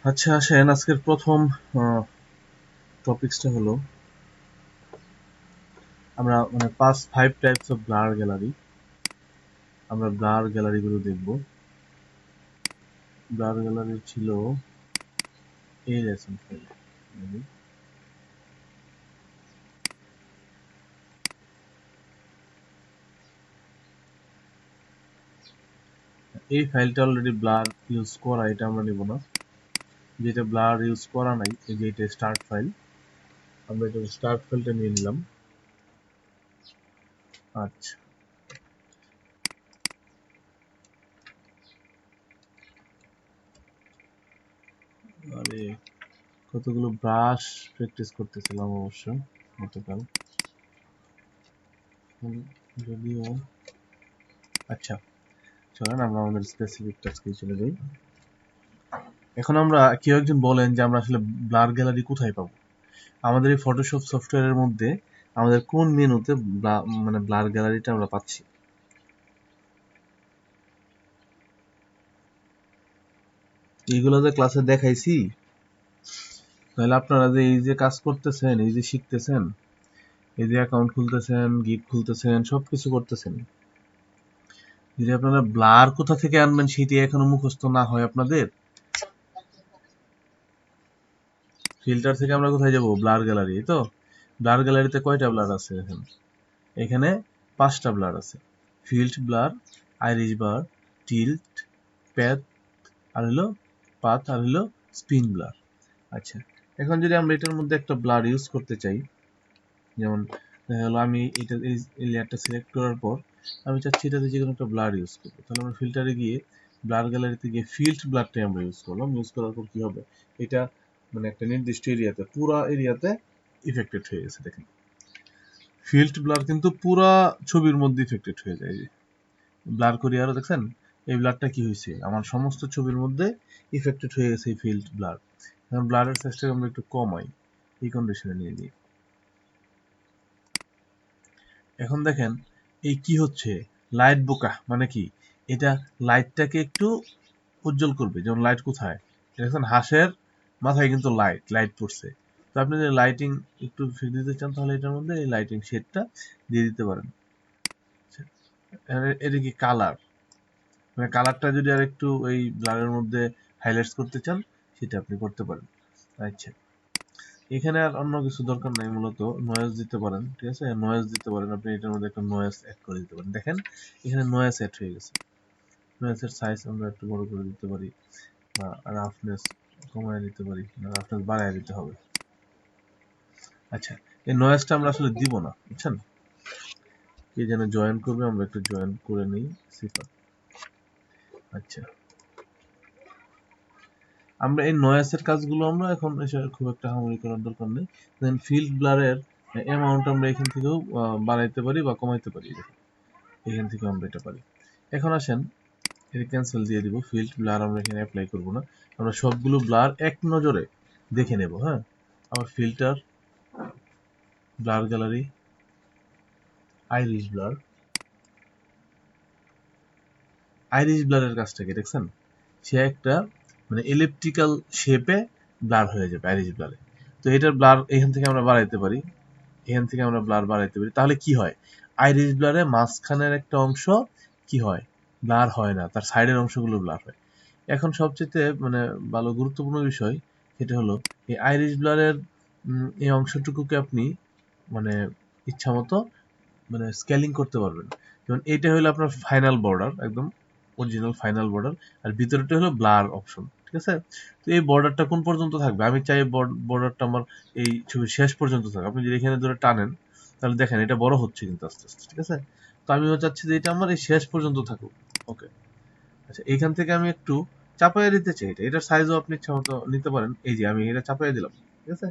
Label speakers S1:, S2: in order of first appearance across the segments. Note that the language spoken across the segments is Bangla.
S1: আচ্ছা, আসেন আজকের প্রথম টপিকসটা হলো আমরা মানে 5 টাইপস অফ ব্লার গ্যালারি। আমরা ব্লার গ্যালারি গুলো দেখবো। ব্লার গ্যালারি ছিল এই লেসন ফাইল। এই ফাইলটা অলরেডি ব্লার ইউজ করা, এটা আমরা নেব না। যেটা ব্লার ইউজ করা নাই, এই যে এটা স্টার্ট ফাইল, আমরা এটা স্টার্ট ফাইলটা নিয়ে নিলাম। আচ্ছা, আরে কতগুলো ব্রাশ প্র্যাকটিস করতেছিলাম অবশ্য গতকাল, যদিও। আচ্ছা, চলেন আমরা আমাদের স্পেসিফিক টাস্কে চলে যাই। এখন আমরা কেউ একজন বলেন যে আমরা আসলে ব্লার গ্যালারি কোথায় পাবো। আমাদের এই ফটোশপ সফটওয়্যারের মধ্যে আমাদের কোন মেনুতে মানে ব্লার গ্যালারিটা আমরা পাচ্ছি। এইগুলো যে ক্লাসে দেখাইছি, তাহলে আপনারা যে এই যে কাজ করতেছেন, এই যে শিখতেছেন, এই যে অ্যাকাউন্ট খুলতেছেন, গিগ খুলতেছেন, সবকিছু করতেছেন, যদি আপনারা ব্লার কোথা থেকে আনবেন সেটি এখনো মুখস্থ না হয় আপনাদের, ফিল্টার থেকে আমরা কোথায় যাব? Blur gallery. তো ব্লার গ্যালারিতে কয়টা ব্লার আছে দেখেন, এখানে 5টা ব্লার আছে। Field blur, iris blur, tilt, path, আর হলো পাথ, আর হলো স্পিন ব্লার। আচ্ছা, এখন যদি আমরা এটার মধ্যে একটা ব্লার ইউজ করতে চাই, যেমন দেখা গেলো আমি এটা এই লেয়ারটা সিলেক্ট করার পর আমি চাচ্ছি এটাতে যে কোনো একটা ব্লার ইউজ করবো, তাহলে আমরা ফিল্টারে গিয়ে ব্লার গ্যালারিতে গিয়ে ফিল্ড ব্লারটাই আমরা ইউজ করলাম। ইউজ করার পর কি হবে, এটা মানে একটা নির্দিষ্ট এরিয়াতে, পুরো এরিয়াতে ইফেক্টেড হয়ে গেছে। দেখেন, ফিল্ড ব্লার কিন্তু পুরা ছবির মধ্যে ইফেক্টেড হয়ে যায়। ব্লার করি আরো, দেখছেন এই ব্লারটা কি হয়েছে, আমার সমস্ত ছবির মধ্যে ইফেক্টেড হয়ে গেছে এই ফিল্ড ব্লার। এখন ব্লারের সাইজটাকে আমরা একটু কমাই, এই কন্ডিশনে নিয়ে নিই। এখন দেখেন এই কি হচ্ছে, লাইট বোকা, মানে কি, এটা লাইটটাকে একটু উজ্জ্বল করবে। যেমন লাইট কোথায় দেখছেন, হাঁসের মাথায় কিন্তু লাইট লাইট পড়ছে। তো আপনি যদি লাইটিং একটু দিতে চান, তাহলে এটার মধ্যে এই লাইটিং শেডটা দিয়ে দিতে পারেন। এটা কি কালার, মানে কালারটা যদি আর একটু ওই ব্লারের মধ্যে হাইলাইটস করতে চান, সেটা আপনি করতে পারেন। আচ্ছা, এখানে আর অন্য কিছু দরকার নাই, মূলত নয়েজ দিতে পারেন। ঠিক আছে, নয়েজ দিতে পারেন আপনি, এটার মধ্যে একটা নয়েজ অ্যাড করে দিতে পারেন। দেখেন এখানে নয়েজ অ্যাড হয়ে গেছে। নয়েজের সাইজ আমরা একটু বড় করে দিতে পারি, বা রাফনেস কমায় দিতে পারি, রাফনেস বাড়ায় দিতে হবে। আচ্ছা, এই নয়েজটা আমরা আসলে দিব না, বুঝছেন। কে যেন জয়েন করবে, আমরা একটু জয়েন করে নিই সিফাত। আচ্ছা, আমরা এই নয়েজের কাজগুলো আমরা এখন খুব একটা হামারি করার দরকার নেই। দেন ফিল্ড ব্লারের অ্যামাউন্ট আমরা এখান থেকেও বাড়াইতে পারি বা কমাইতে পারি, এখান থেকে আমরা এটা পারি। এখন আসেন এটা ক্যান্সেল দিয়ে দিব, ফিল্ড ব্লার আমরা এখানে অ্যাপ্লাই করব না, আমরা সবগুলো ব্লার এক নজরে দেখে নেব। হ্যাঁ, আবার filter, blur gallery, iris blur. Iris ব্লারের কাজটাকে দেখছেন, সে একটা মানে ইলিপ্টিক্যাল শেপে ব্লার হয়ে যাবে আইরিশ ব্লারে। তো এটার ব্লার এখান থেকে আমরা বাড়াইতে পারি, এখান থেকে আমরা ব্লার বাড়াইতে পারি। তাহলে কি হয়, আইরিশ ব্লারে মাঝখানের একটা অংশ কি হয়, ব্লার হয় না, তার সাইডের অংশগুলো ব্লার হয়। এখন সবচেয়ে মানে ভালো গুরুত্বপূর্ণ বিষয় সেটা হলো এই আইরিশ ব্লারের এই অংশটুকুকে আপনি মানে ইচ্ছা মতো মানে স্কেলিং করতে পারবেন। যেমন এইটা হলো আপনার ফাইনাল বর্ডার, একদম অরিজিনাল ফাইনাল বর্ডার, আর ভিতরেটা হলো ব্লার অপশন। ঠিক আছে, তো এই বর্ডারটা কোন পর্যন্ত থাকবে, আমি চাই বর্ডারটা আমার এই ছবির শেষ পর্যন্ত থাকবে। আপনি যদি এখানে ধরে টানেন, তাহলে দেখেন এটা বড় হচ্ছে কিন্তু আস্তে আস্তে। ঠিক আছে, তো আমিও চাচ্ছি যে এটা আমার এই শেষ পর্যন্ত থাকুক। ওকে, আচ্ছা, এইখান থেকে আমি একটু চাপাইয়া দিতে চাই, এটার সাইজও আপনি ইচ্ছা মতো নিতে পারেন। এই যে আমি এটা চাপাইয়া দিলাম, ঠিক আছে,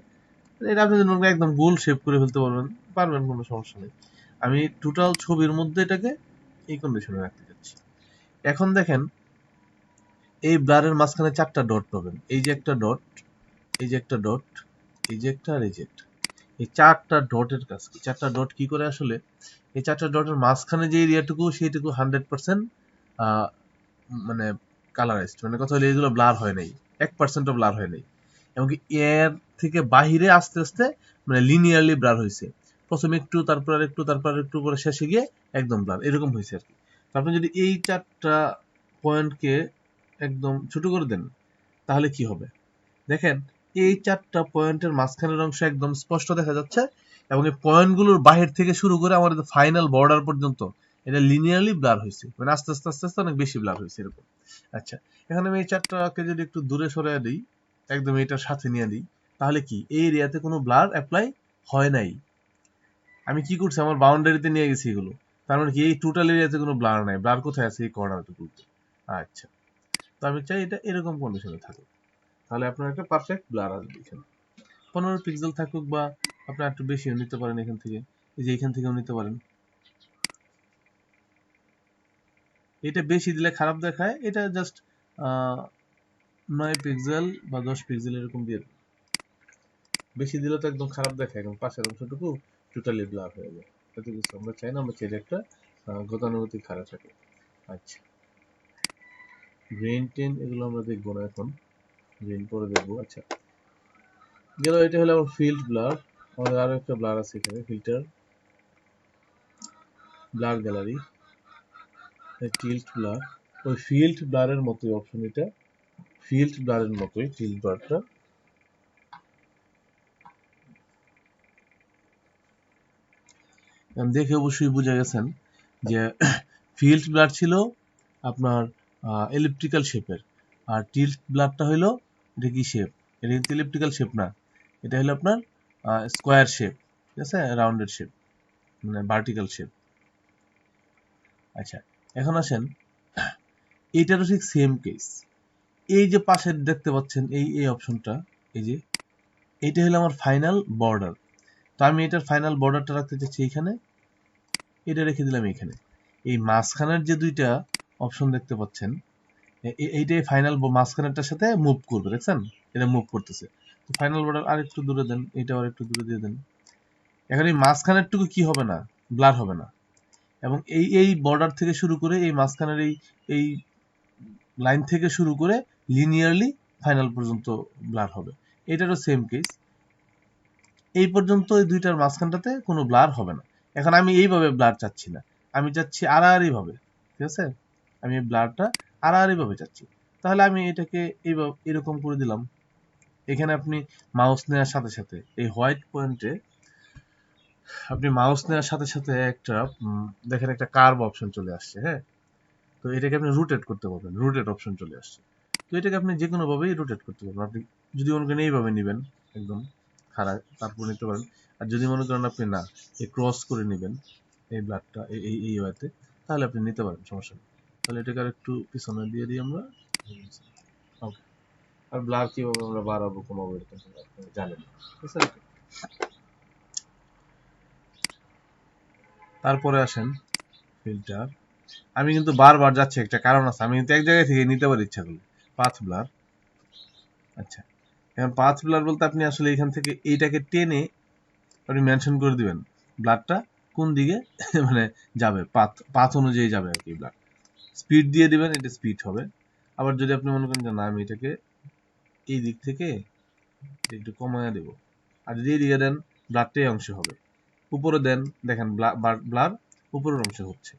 S1: এটা আপনি একদম গোল শেপ করে ফেলতে পারবেন, কোনো সমস্যা নেই। আমি টোটাল ছবির মধ্যে এটাকে এই কন্ডিশনে রাখতে চাচ্ছি। এখন দেখেন এই ব্লারের মাঝখানে 4টা ডট পাবেন, এই যে একটা ডট, এই যে একটা ডট, এই যে একটা, আর এই যে একটা। এই 4টা ডটের কাজ কি, 4টা ডট কি করে আসলে, এই 4টা ডটের মাঝখানে যে এরিয়াটুকু সেইটুকু 100% মানে কালারাইজড, মানে কথা হলো এইগুলো ব্লার হয় নাই। 1% ব্লার হয় নাই, এমনকি এর থেকে বাহিরে আস্তে আস্তে মানে লিনিয়ারলি ব্লার হয়েছে, প্রথমে একটু, তারপর একটু, তারপর একটু, পরে শেষে গিয়ে একদম ব্লার, এরকম হয়েছে আর কি। আপনি যদি এই 4টা পয়েন্টকে একদম ছোট করে দেন তাহলে কি হবে দেখেন, এই 4টা পয়েন্টের মাঝখানের অংশ একদম স্পষ্ট দেখা যাচ্ছে, এবং এই পয়েন্টগুলোর বাহির থেকে শুরু করে আমাদের ফাইনাল বর্ডার পর্যন্ত এটা লিনিয়ারলি ব্লার হয়েছে, মানে আস্তে আস্তে আস্তে আস্তে অনেক বেশি ব্লার হয়েছে এরকম। আচ্ছা, এখন আমি এই 4টাকে যদি একটু দূরে সরিয়ে দিই, একদম এটার সাথে নিয়ে দিই, তাহলে কি এই এরিয়াতে কোনো ব্লার অ্যাপ্লাই হয় নাই। আমি কি করছি, আমার বাউন্ডারিতে নিয়ে গেছি এগুলো, তার মানে কি এই টোটাল এরিয়াতে কোনো ব্লার নাই, ব্লার কোথায় আছে, এই কর্নারটুকুতে। আচ্ছা, তো আমি চাই এটা এরকম কন্ডিশনে থাকুক, তাহলে আপনার একটা পারফেক্ট ব্লার আসবে এখানে। 15 পিক্সেল থাকুক, বা আপনি একটু বেশিও নিতে পারেন এখান থেকে, এই যে এখান থেকেও নিতে পারেন। এটা বেশি দিলে খারাপ দেখায়, এটা জাস্ট 9 পিক্সেল বা 10 পিক্সেল এরকম দিয়ে দেন। বেশি দিলে তো একদম খারাপ দেখায়, একদম পাশের অংশটুকু টোটালি ব্লার হয়ে যায়, এত কিছু আমরা চাই না, আমরা চাই একটা গতানুগতিক ধারা থাকে। আচ্ছা, গ্রেন টেন এগুলো আমরা দেখবো না এখন, গ্রেন পরে দেখবো। আচ্ছা, গেল, এটা হলো আমার ফিল্ড ব্লার। আমাদের আরো একটা ব্লার আছে এখানে, filter, blur gallery, tilt blur. ওই ফিল্ড ব্লারের মতোই অপশন, এটা ফিল্ড ব্লারের মতোই টিল্ট ব্লারটা। দেখে অবশ্যই বুঝে গেছেন যে ফিল্ড ব্লার ছিল আপনার ইলেকট্রিক্যাল শেপের, আর টিল্ট ব্লারটা হলো, এটা কি শেপ, এটা কিন্তু ইলেকট্রিক্যাল শেপ না, এটা হলো আপনার স্কোয়ার শেপ, ঠিক আছে, রাউন্ডেড শেপ, মানে ভার্টিক্যাল শেপ। আচ্ছা, এখন আসেন, এইটারও ঠিক সেম কেস। এই যে পাশে দেখতে পাচ্ছেন এই এই অপশনটা, এই যে এইটা হলো আমার ফাইনাল বর্ডার, তো আমি এটার ফাইনাল বর্ডারটা রাখতে চাচ্ছি এখানে, এটা রেখে দিলাম এখানে। এই মাঝখানের যে দুইটা অপশন দেখতে পাচ্ছেন, এইটাই ফাইনাল মাঝখানেরটার সাথে মুভ করবে, দেখছেন এটা মুভ করতেছে। তো ফাইনাল বর্ডার আর একটু দূরে দেন, এটা আর একটু দূরে দিয়ে দেন। এখন এই মাঝখানেরটুকু কি হবে না, ব্লার হবে না, এবং এই এই বর্ডার থেকে শুরু করে এই মাঝখানের এই এই লাইন থেকে শুরু করে লিনিয়ারলি ফাইনাল পর্যন্ত ব্লার হবে। এটারও সেম কেস, এই পর্যন্ত এই দুইটার মাঝখানটাতে কোনো ব্লার হবে না। এখন আমি এইভাবে ব্লার চাচ্ছি না, আমি চাচ্ছি আড়াআড়ি ভাবে, ঠিক আছে, আমি ব্লারটা আড়াআড়ি ভাবে চাচ্ছি, তাহলে আমি এটাকে এইভাবে এরকম করে দিলাম। এখানে আপনি মাউস নেওয়ার সাথে সাথে এই হোয়াইট পয়েন্টে আপনি মাউস নেওয়ার সাথে সাথে একটা দেখেন একটা কার্ভ অপশন চলে আসছে, হ্যাঁ, তো এটাকে আপনি রোটেট করতে পারবেন, রোটেট অপশন চলে আসছে। তো এটাকে আপনি যে কোনো ভাবেই রোটেট করতে পারবেন, আপনি যদি মনে করেন এইভাবে নেবেন একদম খাড়া, তারপর নিতে পারেন। আর যদি মনে করেন আপনি না, এই ক্রস করে নেবেন এই ব্লাডটা এই এই এই ওয়েতে, তাহলে আপনি নিতে পারেন, সমস্যা নেই। তাহলে এটাকে আর একটু পিছনে দিয়ে দিই আমরা। ওকে, আর ব্লার কিভাবে আমরা বাড়াবো কমাবো এরকম আপনি জানেন, ঠিক আছে। তারপরে আসেন ফিল্টার, আমি কিন্তু বারবার যাচ্ছি, একটা কারণ আছে, আমি কিন্তু এক জায়গায় থেকে নিতে পারি ইচ্ছা করলে। Path blur. আচ্ছা, এখন পাথ ব্লার বলতে আপনি আসলে এখান থেকে এইটাকে টেনে আপনি মেনশন করে দিবেন ব্লাডটা কোন দিকে মানে যাবে, পাথ পাথ অনুযায়ী যাবে আর কি ব্লাড। স্পিড দিয়ে দিবেন, এটা স্পিড হবে। আবার যদি আপনি মনে করেন যে না, আমি এটাকে এই দিক থেকে একটু কমায় দেব, আর যদি এই দিকে দেন ব্লাডটা এই অংশে হবে, উপরে দেন দেখেন ব্লাড উপরের অংশে হচ্ছে।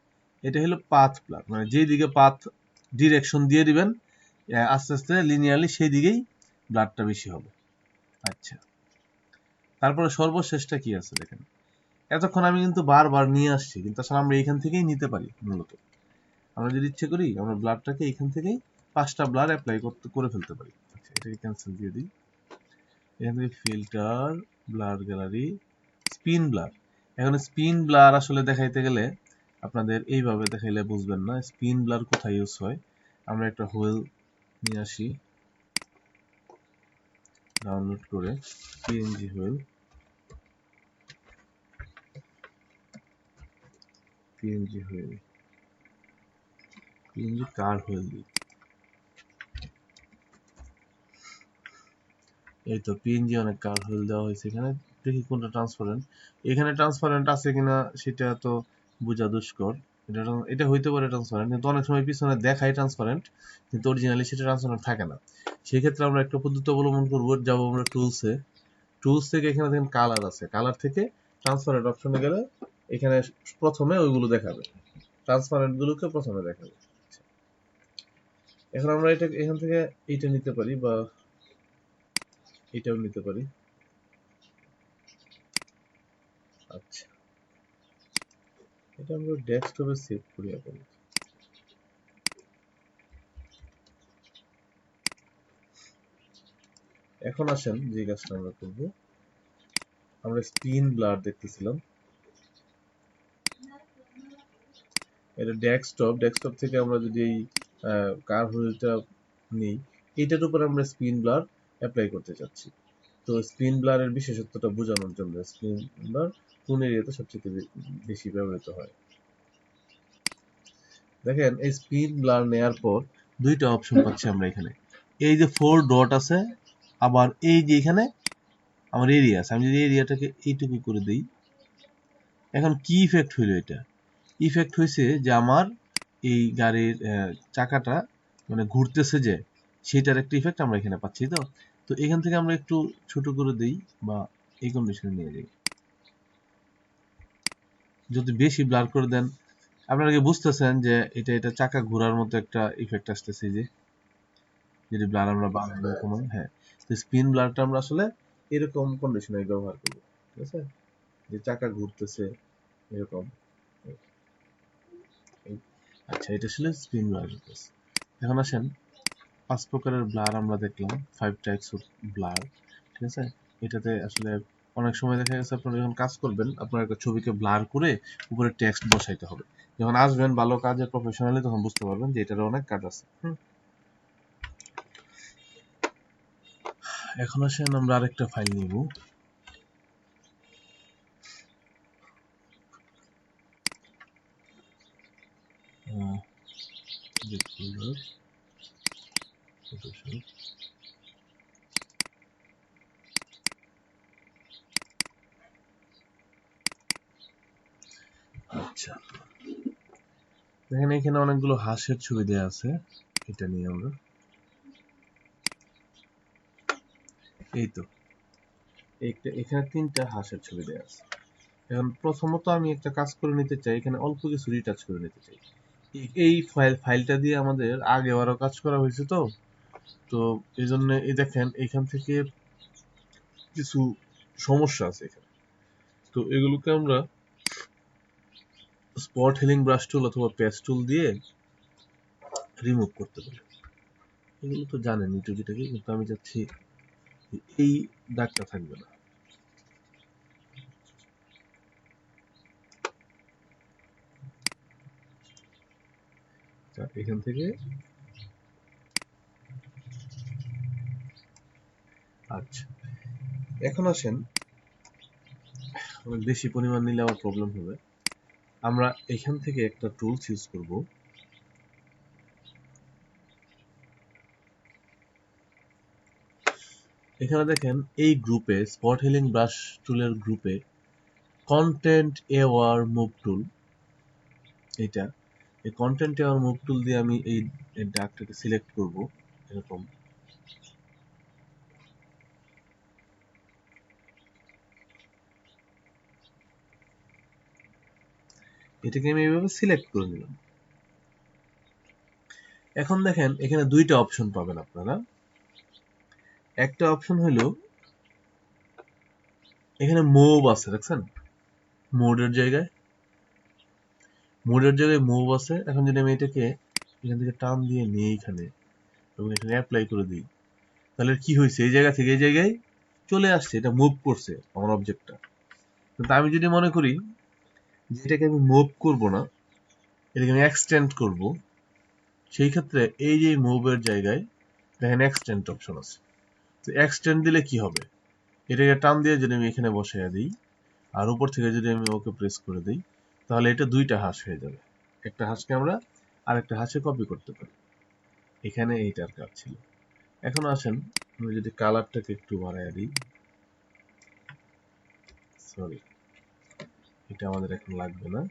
S1: এটা হলো পাথ ব্লাড, মানে যেই দিকে পাথ ডিরেকশন দিয়ে দিবেন আস্তে আস্তে লিনিয়ারলি সেই দিকেই ব্লাডটা বেশি হবে। আচ্ছা, তারপরে সর্বশেষটা কি আছে দেখেন, এতক্ষণ আমি কিন্তু বারবার নিয়ে আসছি, কিন্তু আসলে আমরা এইখান থেকেই নিতে পারি মূলত। আমরা যদি ইচ্ছে করি আমরা ব্লাডটাকে এইখান থেকেই 5টা ব্লাড অ্যাপ্লাই করে ফেলতে পারি। আচ্ছা, এটাকে ক্যান্সেল দিয়ে দিই। এখান থেকে filter, blur gallery, spin blur. এখন স্পিন ব্লার আসলে দেখাইতে গেলে আপনাদের এইভাবে দেখাইলে বুঝবেন না স্পিন ব্লার কোথায় ইউজ হয়। আমরা একটা হুইল নিয়ে আসি ডাউনলোড করে, PNG wheel, PNG wheel, PNG car wheel দিই। এই তো পিএনজি অনেক কার হুইল দেওয়া হয়েছে এখানে, দেখি কোনটা ট্রান্সপারেন্ট। এখানে ট্রান্সপারেন্ট আছে কিনা সেটা তো বোঝা দুষ্কর, এটা হইতে পারে ট্রান্সপারেন্ট, কিন্তু অনেক সময় পিছনে দেখায় ট্রান্সপারেন্ট, কিন্তু অরিজিনালি সেটা ট্রান্সপারেন্ট থাকে না। সেই ক্ষেত্রে আমরা একটা পদ্ধতি অবলম্বন করবো, যাবো আমরা টুলস থেকে এখানে দেখেন কালার আছে, কালার থেকে ট্রান্সপারেন্ট অপশনে গেলে এখানে প্রথমে ওইগুলো দেখাবে, ট্রান্সপারেন্ট গুলোকে প্রথমে দেখাবে। এখন আমরা এটা এখান থেকে এইটা নিতে পারি বা এটাও নিতে পারি। আচ্ছা, এটা আমরা ডেস্কটপে সেভ করি এখন। এখন আসেন যে কাজটা আমরা করবো, আমরা স্পিন ব্লার দেখতেছিলাম, এটা ডেস্কটপ থেকে আমরা যদি এই কার হুইলটা নিই, এটার উপর আমরা স্পিন ব্লার অ্যাপ্লাই করতে চাচ্ছি। তো স্পিন ব্লারের বিশেষত্বটা বোঝানোর জন্য, স্পিন ব্লার কোন এরিয়াতে সবচেয়ে বেশি ব্যবহৃত হয়। দেখেন এই স্পিন ব্লার নেয়ার পর দুইটা অপশন পাচ্ছি আমরা এখানে, এই যে 4 ডট আছে, আবার এই যে এখানে আমার এরিয়া আছে। আমি যদি এরিয়াটাকে এইটুকু করে দিই, এখন কি ইফেক্ট হইলো? এটা ইফেক্ট হয়েছে যে আমার এই গাড়ির চাকাটা মানে ঘুরতেছে, যে সেটার একটা ইফেক্ট আমরা এখানে পাচ্ছি। তো তো এখান থেকে আমরা একটু ছোট করে দিই বা এই কন্ডিশনে নিয়ে যাই। যদি বেশি ব্লার করে দেন, আপনারা কি বুঝতেছেন যে এটা চাকা ঘোরার মতো একটা ইফেক্ট আসতেছে? যে যদি ব্লার আমরা বাড়াবো কমাই, হ্যাঁ, তো স্পিন ব্লারটা আমরা আসলে এরকম কন্ডিশনে ব্যবহার করব, ঠিক আছে, যে চাকা ঘুরতেছে এরকম। আচ্ছা, এটা ছিল স্পিন ব্লার। এখন আসেন 5 প্রকারের ব্লার আমরা দেখলাম, 5 টাইপস অফ ব্লার, ঠিক আছে। এটাতে আসলে অনেক সময় দেখা গেছে আপনারা যখন কাজ করবেন, আপনার একটা ছবিকে ব্লার করে উপরে টেক্সট বসাইতে হবে। যখন আসবেন ভালো কাজে প্রফেশনালি, তখন বুঝতে পারবেন যে এটার অনেক কাজ আছে। এখন আসেন আমরা আরেকটা ফাইল নিব, আচ্ছা, দেখেন এখানে অনেকগুলো হাঁসের ছবি দেওয়া আছে। এটা নিয়ে আমরা এই তো এখানে 3টা হাঁসের ছবি দেওয়া আছে। এখন প্রথমত আমি একটা কাজ করে নিতে চাই, এখানে অল্প কিছু রিটাচ করে নিতে চাই। এই ফাইলটা দিয়ে আমাদের আগে আরো কাজ করা হয়েছে, তো তো এই জন্য এই দেখেন এখান থেকে কিছু সমস্যা আছে এখানে। তো এগুলোকে আমরা স্পট হিলিং ব্রাশ টুল অথবা প্যাচ টুল দিয়ে রিমুভ করতে পারি। এগুলো তো জানেন টুকিটাকি, কিন্তু আমি চাচ্ছি এই দাগটা থাকবে না। এখান থেকে আচ্ছা, এখন আসেন, অনেক বেশি পরিমাণ নিলে আমার প্রবলেম হবে। আমরা এখান থেকে একটা টুলস ইউজ করব, এখানে দেখেন এই গ্রুপে স্পট হিলিং ব্রাশ টুলের গ্রুপে কন্টেন্ট এওয়ার মুভ টুল, এটা এই কন্টেন্ট এওয়ার মুভ টুল দিয়ে আমি এই দাগটাকে সিলেক্ট করব এরকম। এটাকে আমি এইভাবে সিলেক্ট করে নিলাম। এখন দেখেন এখানে দুইটা অপশন পাবেন আপনারা। একটা অপশন হলো এখানে মুভ আছে, দেখছেন মোডের জায়গায় মুভ আছে। এখন যদি আমি এটাকে এখান থেকে টান দিয়ে নিই এখানে এবং এখানে অ্যাপ্লাই করে দিই, তাহলে কি হয়েছে, এই জায়গা থেকে এই জায়গায় চলে আসছে, এটা মুভ করছে আমার অবজেক্টটা। কিন্তু আমি যদি মনে করি যে এটাকে আমি মুভ করব না, এটাকে আমি এক্সটেন্ড করব, সেই ক্ষেত্রে এই যে মুভের জায়গায় দেখেন এক্সটেন্ড অপশন আছে। তো এক্সটেন্ড দিলে কি হবে, এটাকে টান দিয়ে যদি আমি এখানে বসাইয়া দিই আর উপর থেকে যদি আমি ওকে প্রেস করে দিই, তাহলে এটা দুইটা হাঁস হয়ে যাবে। একটা হাঁসকে আমরা আরেকটা হাঁসে কপি করতে পারি। এখানে এইটার কাজ ছিল। এখন আসেন আমি যদি কালারটাকে একটু বাড়াইয়া দিই, সরি এটা আমাদের এখন লাগবে না,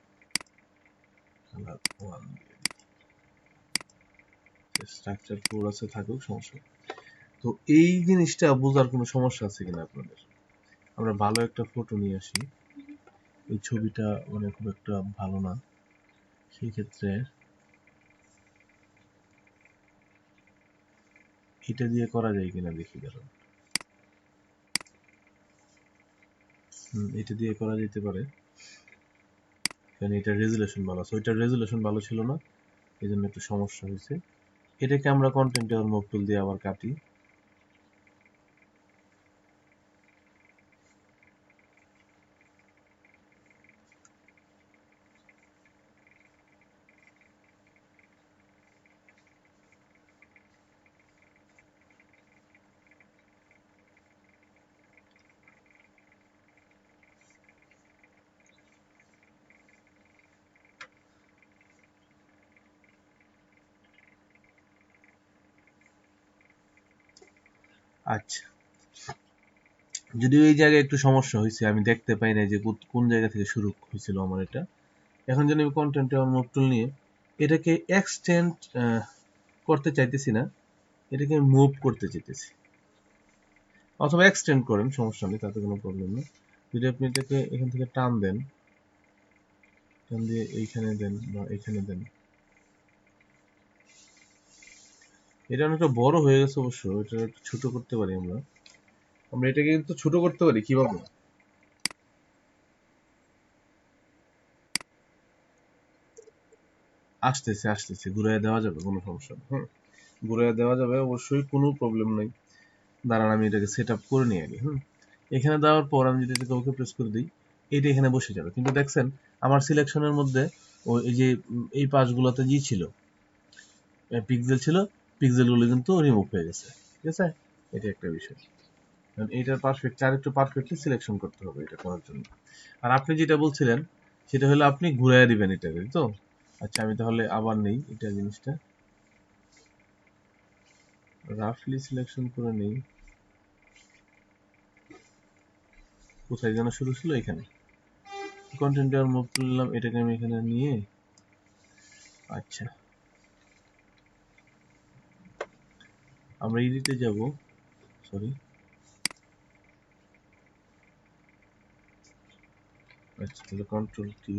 S1: কালার 1 দিয়ে দিই। স্ট্রাকচার 4 আছে, থাকুক, সমস্যা নেই। তো এই জিনিসটা বোঝার কোনো সমস্যা আছে কিনা আপনাদের? আমরা ভালো একটা ফটো নিয়ে আসি। এই ছবিটা মানে খুব একটা ভালো না, সেই ক্ষেত্রে এটা দিয়ে করা যায় কিনা দেখি, দাঁড়ান। এটা দিয়ে করা যেতে পারে, কারণ এটার রেজুলেশন ভালো আছে, ওইটার রেজুলেশন ভালো ছিল না, এই জন্য একটু সমস্যা হয়েছে। এটাকে আমরা কন্টেন্ট মুভ টুল দিয়ে আবার কাটি। আচ্ছা, যদিও এই জায়গায় একটু সমস্যা হয়েছে, আমি দেখতে পাই না যে কোন জায়গা থেকে শুরু হয়েছিল আমার এটা। এখন যদি আমি কন্টেন্ট মুভ টুল নিয়ে এটাকে এক্সটেন্ড করতে চাইতেছি না, এটাকে মুভ করতে চাইতেছি, অথবা এক্সটেন্ড করেন, সমস্যা নেই, তাতে কোনো প্রবলেম নেই। যদি আপনি এটাকে এখান থেকে টান দেন, টান দিয়ে এইখানে দেন বা এখানে দেন, এটা অনেকটা বড় হয়ে গেছে অবশ্য, এটা একটু ছোট করতে পারি আমরা। আমরা এটাকে কিন্তু ছোট করতে পারি কিভাবে? আসতেছে আসতেছে, ঘুরাইয়া দেওয়া যাবে, কোনো সমস্যা নেই। হ্যাঁ, ঘুরাইয়া দেওয়া যাবে অবশ্যই, কোনো প্রবলেম নেই। দাঁড়ান আমি এটাকে সেট আপ করে নিই আগে। এখানে দেওয়ার পর আমি যদি এটাকে ওকে প্রেস করে দিই, এটা এখানে বসে যাবে। কিন্তু দেখছেন আমার সিলেকশনের মধ্যে এই যে এই পাশগুলোতে জি ছিল, পিক্সেল ছিল, পিক্সেলগুলো কিন্তু রিমুভ হয়ে গেছে। ঠিক আছে, এটা একটা বিষয়। এইটার পারফেক্ট আর একটু পারফেক্টলি সিলেকশন করতে হবে এটা করার জন্য। আর আপনি যেটা বলছিলেন সেটা হলো আপনি ঘুরাইয়া দিবেন এটাকে, তো আচ্ছা আমি তাহলে আবার নেই এটা জিনিসটা, রাফলি সিলেকশন করে নেই। কোথায় যেন শুরু ছিল, এখানে কন্টেন্ট আর মুভ করলাম, এটাকে আমি এখানে নিয়ে, আচ্ছা আমরা এডিটে যাব, সরি, আচ্ছা তাহলে কন্ট্রোল টি,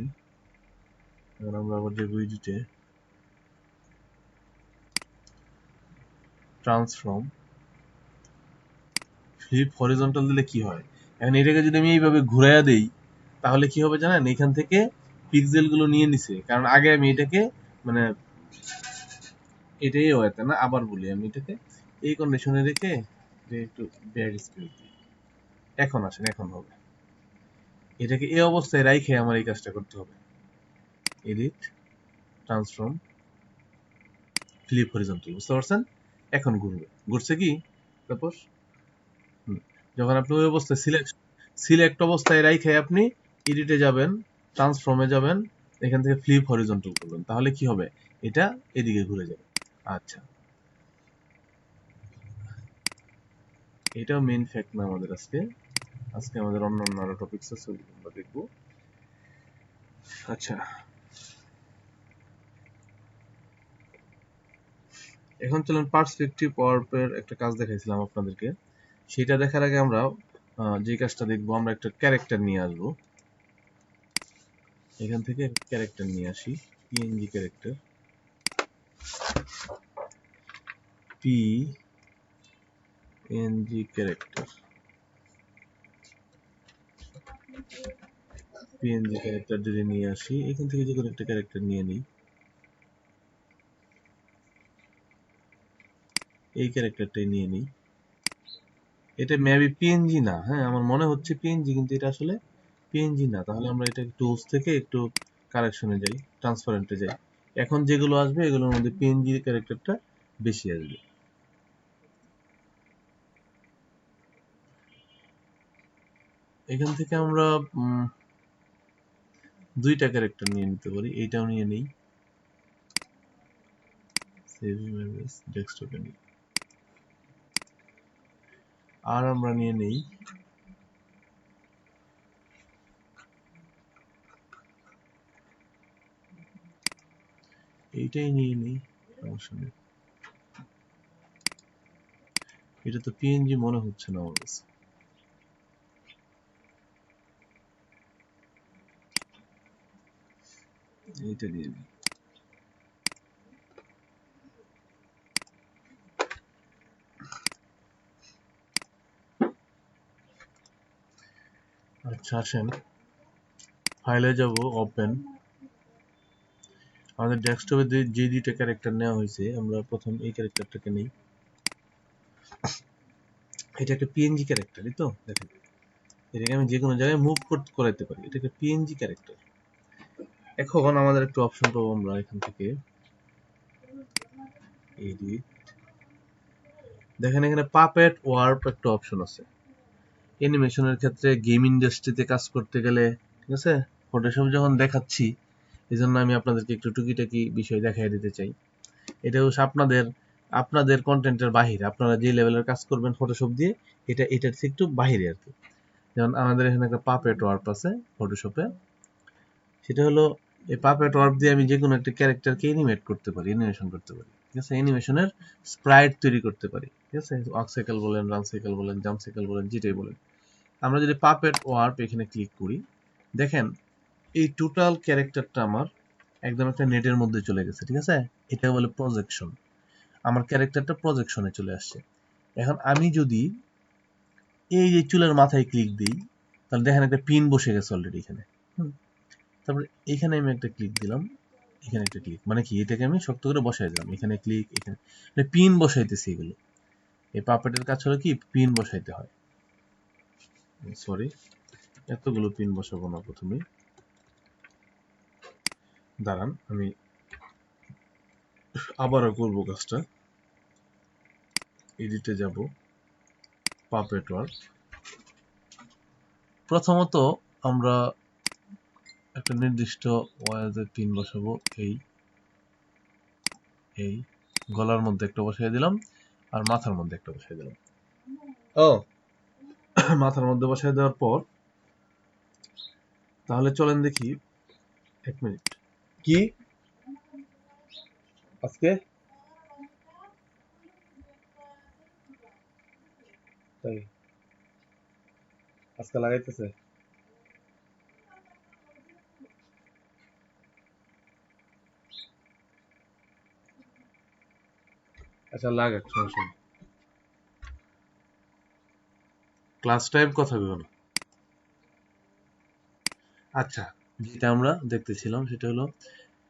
S1: এখন আমরা আবার যাবো এডিটে, ট্রান্সফর্ম, ফ্লিপ হরিজন্টাল দিলে কি হয়? এখন এটাকে যদি আমি এইভাবে ঘুরাইয়া দেই তাহলে কি হবে জানেন, এখান থেকে পিক্সেল গুলো নিয়ে নিছে, কারণ আগে আমি এটাকে মানে এটাই হয়তো না, আবার বলি আমি এটাকে এই কন্ডিশনে রেখে যে একটু ব্যাক স্পেস দিই। এখন আসেন, এখন হবে, এটাকে এই অবস্থায় রাইখে আমার এই কাজটা করতে হবে, এডিট, ট্রান্সফর্ম, ফ্লিপ হরিজন্টাল, বুঝতে পারছেন? এখন ঘুরবে, ঘুরছে কি? তারপর যখন আপনি ওই অবস্থায় সিলেক্ট অবস্থায় রাইখে আপনি এডিটে যাবেন, ট্রান্সফর্মে যাবেন, এখান থেকে ফ্লিপ হরিজন্টাল করবেন, তাহলে কি হবে, এটা এদিকে ঘুরে যাবে। আচ্ছা, এটাও মেইন ফ্যাক্ট না আমাদের আজকে, আজকে আমাদের অন্যান্য আরো টপিকস আছে, আমরা দেখবো। আচ্ছা, এখন চলেন পার্সপেক্টিভ ওয়ার্পের একটা কাজ দেখাইছিলাম আপনাদেরকে, সেটা দেখার আগে আমরা যে কাজটা দেখবো, আমরা একটা ক্যারেক্টার নিয়ে আসবো, এখান থেকে ক্যারেক্টার নিয়ে আসি, PNG character, PNG character, PNG character যদি নিয়ে আসি, এখান থেকে যে কোনো একটা ক্যারেক্টার নিয়ে নিই, এই ক্যারেক্টারটাই নিয়ে নিই, এটা মেবি পিএনজি না, হ্যাঁ আমার মনে হচ্ছে পিএনজি, কিন্তু এটা আসলে পিএনজি না। তাহলে আমরা এটা টুলস থেকে একটু কারেকশনে যাই, ট্রান্সপারেন্টে যাই, এখন যেগুলো আসবে এগুলোর মধ্যে পিএনজি ক্যারেক্টারটা বেশি আসবে। এখান থেকে আমরা দুইটা ক্যারেক্টার নিয়ে নিতে পারি, এইটাও নিয়ে নেই, সেভ ইমেজেস, ডেস্কটপে নিই, আর আমরা নিয়ে নেই এটাই নিয়ে নেই, সমস্যা নেই। এটা তো পিএনজি মনে হচ্ছে না আমার কাছে। এইটা দিয়ে দিই। আচ্ছা আসেন ফাইলে যাব, ওপেন। আমাদের ডেস্কটপে যে দুইটা ক্যারেক্টার নেওয়া হয়েছে, আমরা প্রথম এই ক্যারেক্টারটাকে নেই। এটা একটা পিএনজি ক্যারেক্টার, এই তো দেখেন, এটাকে আমি যে কোনো জায়গায় মুভ করাইতে পারি। এটা একটা পিএনজি ক্যারেক্টার। এখন আমাদের একটা অপশন পাবো আমরা এখান থেকে, এডিট। দেখেন এখানে পাপেট ওয়ার্প একটা অপশন আছে। অ্যানিমেশনের ক্ষেত্রে গেম ইন্ডাস্ট্রিতে কাজ করতে গেলে, ঠিক আছে, ফটোশপ যখন দেখাচ্ছি, এই জন্য আমি আপনাদেরকে একটু টুকিটাকি বিষয় দেখাই দিতে চাই। এটা হচ্ছে আপনাদের কন্টেন্টের বাহিরে, আপনারা যে লেভেলের কাজ করবেন ফটোশপ দিয়ে, এটার থেকে একটু বাহিরে আর কি। যেমন আমাদের এখানে একটা পাপেট ওয়ার্প আছে ফটোশপে। সেটা হলো, এই পাপেট ওয়ার্প দিয়ে আমি যে কোনো একটা ক্যারেক্টারকে অ্যানিমেট করতে পারি, অ্যানিমেশন করতে পারি, ঠিক আছে। অ্যানিমেশনের স্প্রাইট তৈরি করতে পারি, ঠিক আছে। ওয়াক সাইকেল বলেন, রান সাইকেল বলেন, জাম্প সাইকেল বলেন, যেটাই বলেন। আমরা যদি পাপেট ওয়ার্প এখানে ক্লিক করি, দেখেন এই টোটাল ক্যারেক্টারটা আমার একদম একটা নেটের মধ্যে চলে গেছে, ঠিক আছে। এটা বলে প্রজেকশন। আমার ক্যারেক্টারটা প্রজেকশনে চলে আসছে। এখন আমি যদি এই যে চুলের মাথায় ক্লিক দিই, তাহলে দেখেন একটা পিন বসে গেছে অলরেডি এখানে। তারপরে এখানে আমি একটা ক্লিক দিলাম, এখানে একটা ক্লিক, মানে কি, এটাকে আমি শক্ত করে বসাই দিলাম, এখানে ক্লিক, এখানে পিন বসাইতেছি। এগুলো এই পাপেটের কাজ হলো কি, পিন বসাইতে হয়। সরি, এতগুলো পিন বসাবো না প্রথমে, দাঁড়ান আমি আবারও করবো কাজটা। এডিটে যাব, পাপেট ওয়ার্ক। প্রথমত আমরা একটা নির্দিষ্ট ওয়াজে পিন বসাবো। এই গলার মধ্যে একটা বসাই দিলাম, আর মাথার মধ্যে একটা বসাই দিলাম। ও মাথার মধ্যে বসাই দেওয়ার পর, তাহলে চলেন দেখি, এক মিনিট, কি আজকে তাই আজকে লাগাইতেছে। আচ্ছা লাগাক, সমস্যা নেই। ক্লাস টাইম কথা বলবো না। আচ্ছা, যেটা আমরা দেখতেছিলাম সেটা হলো,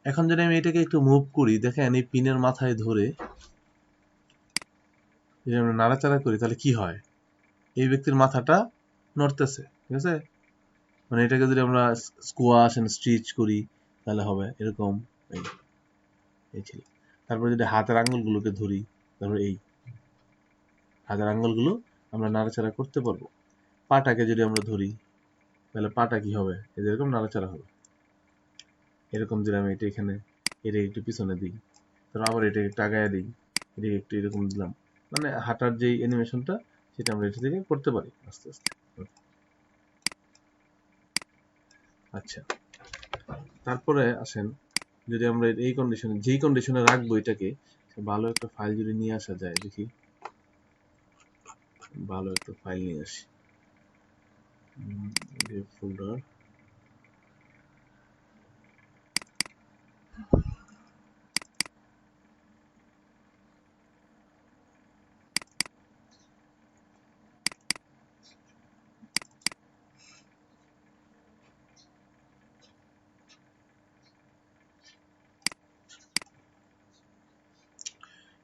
S1: এখন যদি আমি এটাকে একটু মুভ করি, দেখেন এই পিনের মাথায় ধরে যদি আমরা নাড়াচাড়া করি, তাহলে কি হয়, এই ব্যক্তির মাথাটা নড়তেছে, ঠিক আছে। মানে এটাকে যদি আমরা স্কোয়াশ এন্ড স্ট্রিচ করি, তাহলে হবে এরকম। এই এই ছিল। তারপরে যদি হাতের আঙ্গুলগুলোকে ধরি, তারপর এই হাতের আঙ্গুলগুলো আমরা নাড়াচাড়া করতে পারবো। পাটাকে যদি আমরা ধরি, তাহলে পাটা কি হবে, এরকম নাড়াচাড়া হবে। এরকম যদি আমি এটা এখানে, এটা একটু পিছনে দিই, তারপর আবার এটা একটু আগায় দিই, এটা একটু এরকম দিলাম, মানে হাঁটার যেই অ্যানিমেশনটা, সেটা আমরা এটা থেকে করতে পারি আস্তে আস্তে। আচ্ছা, তারপরে আসেন, যদি আমরা এই কন্ডিশনে, যেই কন্ডিশনে রাখবো এটাকে, ভালো একটা ফাইল যদি নিয়ে আসা যায়, দেখি ভালো একটা ফাইল নিয়ে আসি। ফোল্ডার,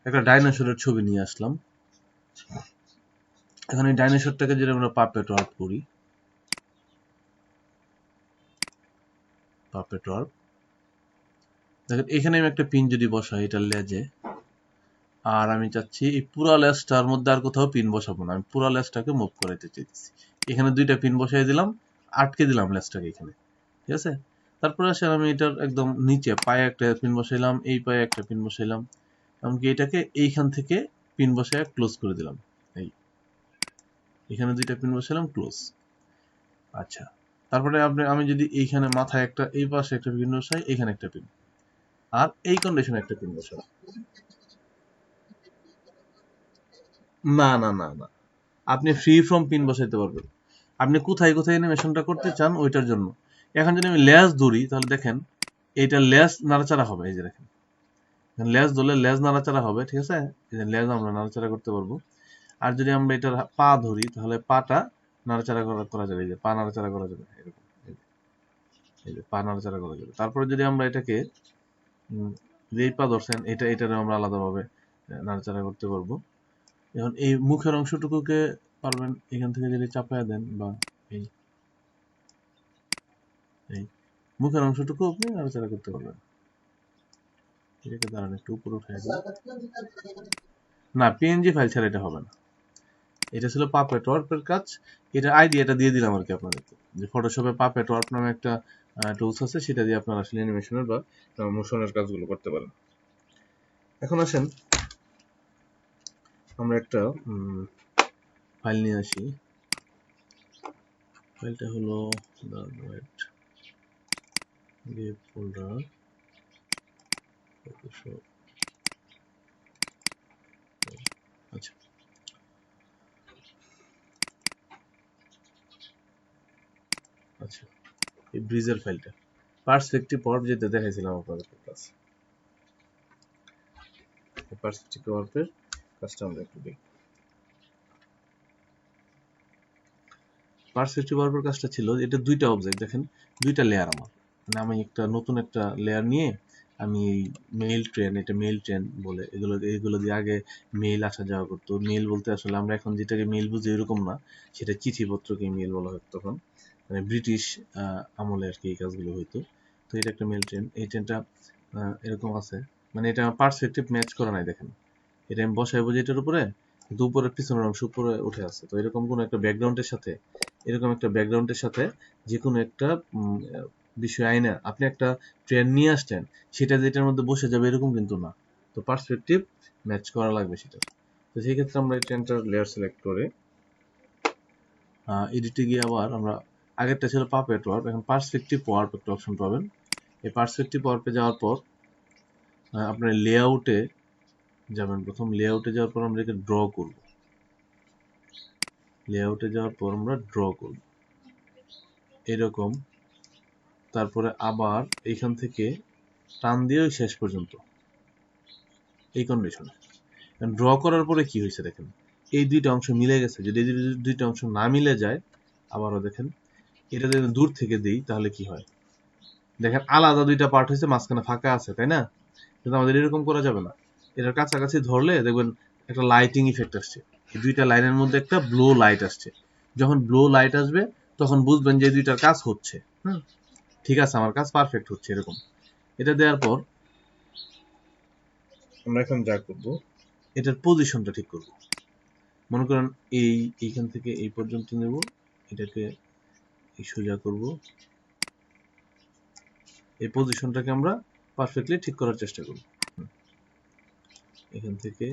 S1: একটা ডাইনোসরের ছবি নিয়ে আসলাম। এখন এই ডাইনোসরটাকে যদি আমরা পাপেট ওয়ার্ক করি, পাপেট ওয়ার্ক, দেখেন এখানে আমি একটা পিন যদি বসাই এটার লেজে, আর আমি চাচ্ছি এই পুরা লেজটার মধ্যে আর কোথাও পিন বসাবো না, আমি পুরা লেজটাকে মুভ করাইতে চাইছি। এখানে দুইটা পিন বসাই দিলাম, আটকে দিলাম লেজটাকে এখানে, ঠিক আছে। তারপরে আসলে আমি এটার একদম নিচে পায়ে একটা পিন বসাইলাম, এই পায়ে একটা পিন বসাইলাম, এমনকি এটাকে এইখান থেকে পিন বসায় ক্লোজ করে দিলাম। এই এখানে দুইটা পিন বসাইলাম, ক্লোজ। আচ্ছা, তারপরে আমি যদি এইখানে মাথায় একটা, এই পাশে একটা পিন বসাই, এখানে একটা পিন, আর এই কন্ডিশনে একটা পিন বসাবো। না না না না, আপনি ফ্রি ফ্রম পিন বসাইতে পারবেন। আপনি কোথায় কোথায় অ্যানিমেশনটা করতে চান ওইটার জন্য। এখন যদি আমি লেজ ধরি তাহলে দেখেন এইটা লেজ নাড়াচাড়া হবে, এই যে দেখেন লেজ ধরলে লেজ নাড়াচাড়া হবে, ঠিক আছে, এই যে লেজ আমরা নাড়াচাড়া করতে পারবো। আর যদি আমরা এটার পা ধরি তাহলে পাটা নাড়াচাড়া করা যাবে, এই যে পা নাড়াচাড়া করা যাবে এরকম, এই যে পা নাড়াচাড়া করা যাবে। তারপরে যদি আমরা এটাকে যেই পা ধরছেন এটারে আমরা আলাদাভাবে নাড়াচাড়া করতে পারবো। এখন এই মুখের অংশটুকুকে পারবেন এখান থেকে যদি চাপায়া দেন, বা এই এই মুখের অংশটুকু আপনি নাড়াচাড়া করতে পারবেন। এটাকে দাঁড়ান একটু উপরে উঠে দিন। না, পিএনজি ফাইল ছাড়া এটা হবে না। এটা ছিল পাপেট ওয়ার্পের কাজ। এটা আইডিয়াটা দিয়ে দিলাম আর কি আপনাদেরকে, যে ফটোশপে পাপেট ওয়ার্প নামে একটা টুলস আছে, সেটা দিয়ে আপনারা আসলে অ্যানিমেশনের বা মোশনের কাজগুলো করতে পারেন। এখন আসেন আমরা একটা ফাইল নিয়ে আসি। ফাইলটা হলো ফোল্ডার ফটোশপ। আচ্ছা, আচ্ছা, এই ব্রিজের ফাইলটা পার্সপেক্টিভ ওয়ার্প যেটা দেখাইছিলাম আপনাদের ক্লাসে, পার্সপেক্টিভ ওয়ার্পের কাজটা আমরা একটু দেখি। পার্সপেক্টিভ ওয়ার্পের কাজটা ছিল এটা দুইটা অবজেক্ট, দেখেন দুইটা লেয়ার আমার, মানে আমি একটা নতুন একটা লেয়ার নিয়ে আমি এই মেইল ট্রেন, এটা মেইল ট্রেন বলে, এগুলো দিয়ে আগে মেইল আসা যাওয়া করতো। মেইল বলতে আসলে আমরা এখন যেটাকে মেইল বুঝি এরকম না, সেটা চিঠিপত্রকে মেইল বলা হতো তখন, মানে ব্রিটিশ আমলে আর কি এই কাজগুলো হইতো। তো এটা একটা মেইল ট্রেন, এই ট্রেনটা এরকম আছে, মানে এটা পার্সপেক্টিভ ম্যাচ করা নাই, দেখেন এটা আমি বসাইবো যেটার উপরে, কিন্তু উপরের পিছনের অংশ উপরে উঠে আছে। তো এরকম কোনো একটা ব্যাকগ্রাউন্ডের সাথে, এরকম একটা ব্যাকগ্রাউন্ডের সাথে যে কোনো একটা বিষয় আইনা আপনি একটা ট্রেন নিয়ে আসছেন, সেটা যেটার মধ্যে বসে যাবে এরকম কিন্তু না। তো পার্সপেক্টিভ ম্যাচ করা লাগবে সেটা। তো সেই ক্ষেত্রে আমরা এই ট্রেনটার লেয়ার সিলেক্ট করে এডিটে গিয়ে আবার আমরা, আগেরটা ছিল পাপেট ওয়ার্প, এখন পার্সপেক্টিভ ওয়ার্প একটা অপশন পাবেন। এই পার্সপেক্টিভ ওয়ার্পে যাওয়ার পর আপনার লেআউটে যাবেন। প্রথম লেআউটে যাওয়ার পর আমরা এটাকে ড্র করব। লেআউটে যাওয়ার পর আমরা ড্র করব এরকম। তারপরে আবার এইখান থেকে টান দিয়ে ওই শেষ পর্যন্ত এই কন্ডিশনে ড্র করার পরে কি হয়েছে দেখেন, এই দুইটা অংশ মিলে গেছে। যদি এই দুইটা অংশ না মিলে যায়, আবারও দেখেন এটা যদি দূর থেকে দিই তাহলে কি হয়, দেখেন আলাদা দুইটা পার্ট হয়েছে, মাঝখানে ফাঁকা আছে, তাই না? কিন্তু আমাদের এরকম করা যাবে না। এটার কাছাকাছি ধরলে দেখবেন একটা লাইটিং ইফেক্ট আসছে, এই দুইটা লাইনের মধ্যে একটা ব্লো লাইট আসছে। যখন ব্লো লাইট আসবে তখন বুঝবেন যে দুইটার কাজ হচ্ছে। ঠিক আছে, আমার কাজ পারফেক্ট হচ্ছে এরকম। এটা দেওয়ার পর আমরা এখন যা করব, এটার পজিশনটা ঠিক করব। মনে করেন এইখান থেকে এই পর্যন্ত নেব, এটাকে সোজা করব, এই পজিশনটাকে আমরা পারফেক্টলি ঠিক করার চেষ্টা করব। এখান থেকে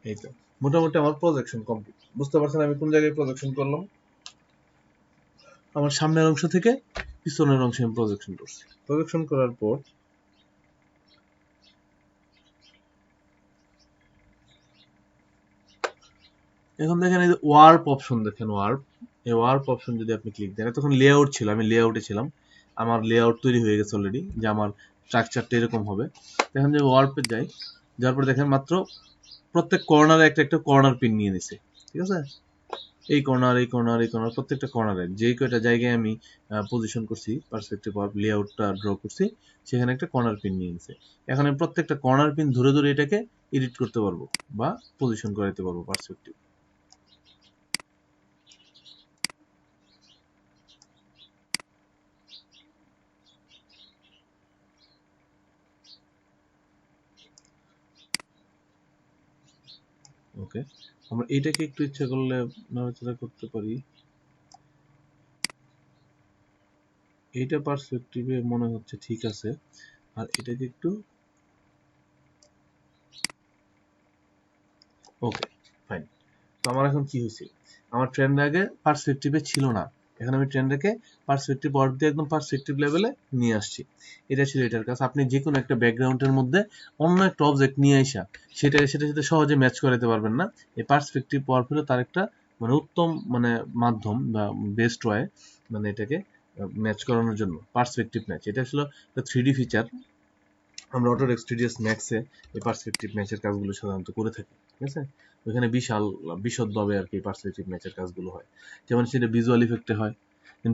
S1: এই তো মোটামুটি আমার প্রজেকশন কমপ্লিট। বুঝতে পারছেন আমি কোন জায়গায় প্রজেকশন করলাম? আমার সামনের অংশ থেকে পিছনের অংশে আমি প্রজেকশন করছি। প্রজেকশন করার পর এখন দেখেন এই যে ওয়ার্প অপশন, দেখেন ওয়ার্প, এই ওয়ার্প অপশন যদি আপনি ক্লিক দেন, তখন লেআউট ছিল, আমি লেআউটে ছিলাম, আমার লেআউট তৈরি হয়ে গেছে অলরেডি, যে আমার স্ট্রাকচারটা এরকম হবে। এখন যে ওয়ার্পে যাই, যার পরে দেখেন মাত্র প্রত্যেক কর্নারে একটা একটা কর্নার পিন নিয়ে নিছে, ঠিক আছে? এই কর্নার, এই কর্নার, এই কর্নার, প্রত্যেকটা কর্নারে যে কয়টা জায়গায় আমি পজিশন করছি, পার্সপেক্টিভ ওয়ার্প লেআউটটা ড্র করছি, সেখানে একটা কর্নার পিন নিয়ে নিছে। এখন আমি প্রত্যেকটা কর্নার পিন ধরে ধরে এটাকে এডিট করতে পারবো বা পজিশন করাইতে পারবো পার্সপেক্টিভ। ওকে, আমরা এটাকে একটু ইচ্ছা করলে নড়াচড়া করতে পারি। এইটা পার্সপেক্টিভে মনে হচ্ছে ঠিক আছে, আর এটাকে একটু, ওকে ফাইন। তো আমার এখন কি হয়েছে, আমার ট্রেন্ড আগে পার্সপেক্টিভে ছিল না, এখন আমি ট্রেনটাকে পার্সপেক্টিভ ওয়ার্ক দিয়ে একদম পার্সপেক্টিভ লেভেলে নিয়ে আসছি। এটা ছিল এটার কাজ। আপনি যে কোনো একটা ব্যাকগ্রাউন্ডের মধ্যে অন্য একটা অবজেক্ট নিয়ে আসা সেটার সাথে সহজে ম্যাচ করাতে পারবেন না। এই পার্সপেক্টিভ ওয়ার্ক হলো তার একটা মানে উত্তম মানে মাধ্যম বা বেস্ট ওয়ে মানে এটাকে ম্যাচ করানোর জন্য। পার্সপেক্টিভ ম্যাচ এটা আসলে একটা 3D ফিচার। আমরা অটোডেস্ক স্টুডিও ম্যাক্সে এই পার্সপেক্টিভ ম্যাচের কাজগুলো সাধারণত করে থাকি, ঠিক আছে? ওখানে বিশদভাবে আর কি পার্সপেক্টিভ ম্যাচের কাজগুলো হয়। যেমন সেটা ভিজুয়াল ইফেক্টে হয়।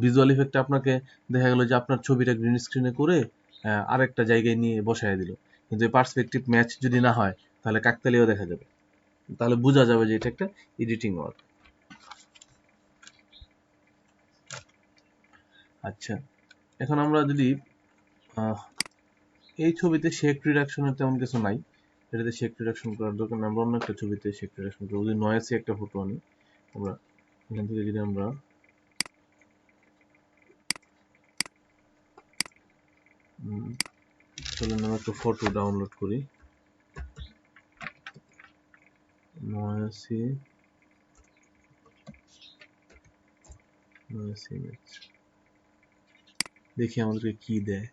S1: ভিজুয়াল ইফেক্টে আপনাকে দেখা গেল যে আপনার ছবিটা গ্রিন স্ক্রিনে করে আরেকটা জায়গায় নিয়ে বসায় দিল, কিন্তু এই পার্সপেক্টিভ ম্যাচ যদি না হয় তাহলে কাকতালীয় দেখা যাবে, তাহলে বোঝা যাবে যে এটা একটা এডিটিং ওয়ার্ক। আচ্ছা, এখন আমরা যদি এই ছবিতে শেক রিডাকশনের তেমন কিছু নাই, এটাতে শেক রিডাকশন করার দরকার নেই। আমরা অন্য একটা ছবিতে শেক রিডাকশন করবো। যদি নয়েসি একটা ফটো আনি আমরা, এখান থেকে যদি আমরা চলুন আমরা একটা ফটো ডাউনলোড করি। নয়েসি ইমেজ দেখি আমাদেরকে কি দেয়।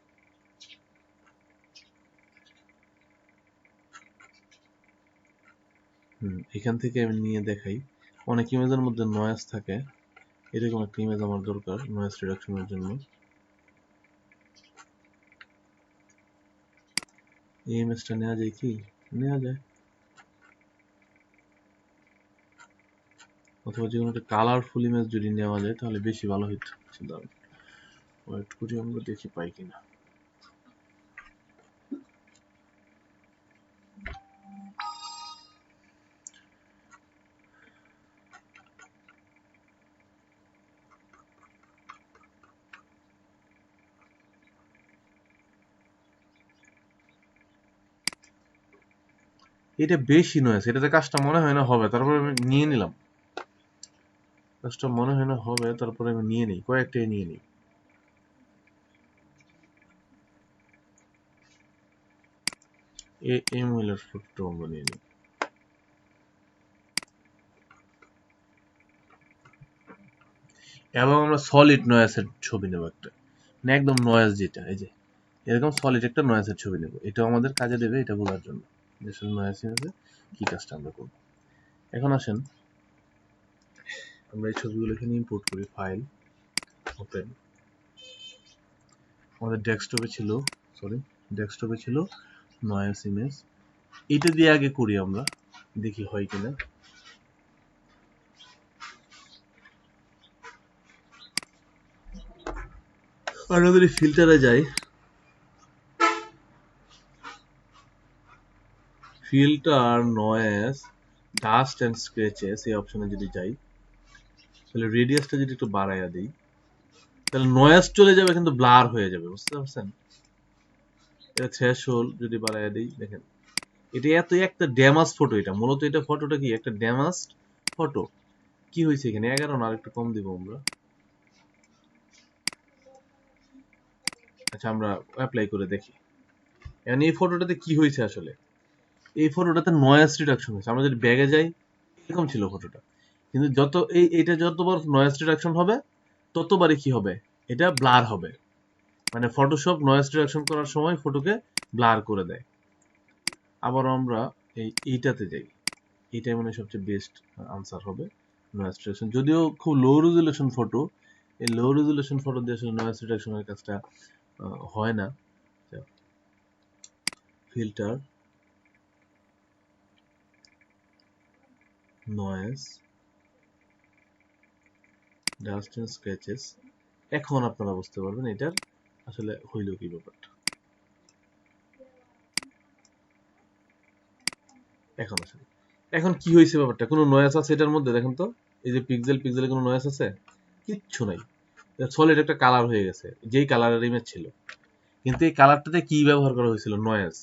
S1: এখান থেকে আমি নিয়ে দেখাই। অনেক ইমেজের মধ্যে নয়েজ থাকে, এরকম একটা ইমেজ আমার দরকার নয়েজ রিডাকশনের জন্য। এই ইমেজটা নেওয়া যায় কি? নেওয়া যায়। অথবা যে কোনো একটা কালারফুল ইমেজ যদি নেওয়া যায় তাহলে বেশি ভালো হইতো। ওয়েট করি আমরা দেখি পাই কিনা। এটা বেশি নয়েজ, এটাতে কাজটা মনে হয় না হবে, তারপরে আমি নিয়ে নিলাম। কাজটা মনে হয় না হবে, তারপরে আমি নিয়ে নিই, কয়েকটাই নিয়ে নিই। এই মহিলার ফটো আমরা নিয়ে নিই। এবং আমরা সলিড নয়েজের ছবি নেব একটা, মানে একদম নয়েজ যেটা, এই যে এরকম সলিড একটা নয়েজের ছবি নেব। এটাও আমাদের কাজে দেবে এটা বোঝার জন্য যে নয়েজ ইমেজে কি কাজটা আমরা করব। এখন আসেন আমরা এই ছবিগুলো এখানে ইম্পোর্ট করি। File, open. আমাদের ডেস্কটপে ছিল নয়েজ ইমেজ। এটা দিয়ে আগে করি আমরা, দেখি হয় কিনা। আমরা যদি ফিল্টারে যাই, filter, noise, dust and scratches এই অপশনে যদি যাই, তাহলে রেডিয়াসটা যদি একটু বাড়াইয়া দিই তাহলে নয়েজ চলে যাবে কিন্তু ব্লার হয়ে যাবে, বুঝতে পারছেন? এটা থ্রেশহোল্ড যদি বাড়াইয়া দিই, দেখেন এটা একটা ড্যামাজ ফটো। এটা মূলত এটা ফটোটা কি একটা ড্যামাজ ফটো। কি হয়েছে এখানে 11 না, আরেকটু কম দিব আমরা। আচ্ছা আমরা অ্যাপ্লাই করে দেখি। এখন এই ফটোটাতে কি হয়েছে আসলে, এই ফটোটাতে নয়েজ রিডাকশন হয়েছে। আমরা যদি ব্যাগে যাই, এরকম ছিল ফটোটা, কিন্তু এটা যতবার নয়েজ রিডাকশন হবে ততবারই কি হবে, এটা ব্লার হবে। মানে ফটোশপ নয়েজ রিডাকশন করার সময় ফটোকে ব্লার করে দেয়। আবার আমরা এইটাতে যাই, এটাই মানে সবচেয়ে বেস্ট আনসার হবে নয়েজ রিডাকশন। যদিও খুব লো রেজুলেশন ফটো, এই লো রেজুলেশন ফটো দিয়ে আসলে নয়েজ রিডাকশনের কাজটা হয় না। Filter, noise, dust and scratches. এখন আপনারা বুঝতে পারবেন এটার আসলে হইল কি ব্যাপারটা। এখন কি হয়েছে ব্যাপারটা, কোনো নয়েজ আছে এটার মধ্যে? দেখেন তো, এই যে পিক্সেলে কোনো নয়েজ আছে? কিচ্ছু নাই। সলিড একটা কালার হয়ে গেছে, যেই কালারের ইমেজ ছিল। কিন্তু এই কালারটাতে কি ব্যবহার করা হয়েছিল? নয়েজ।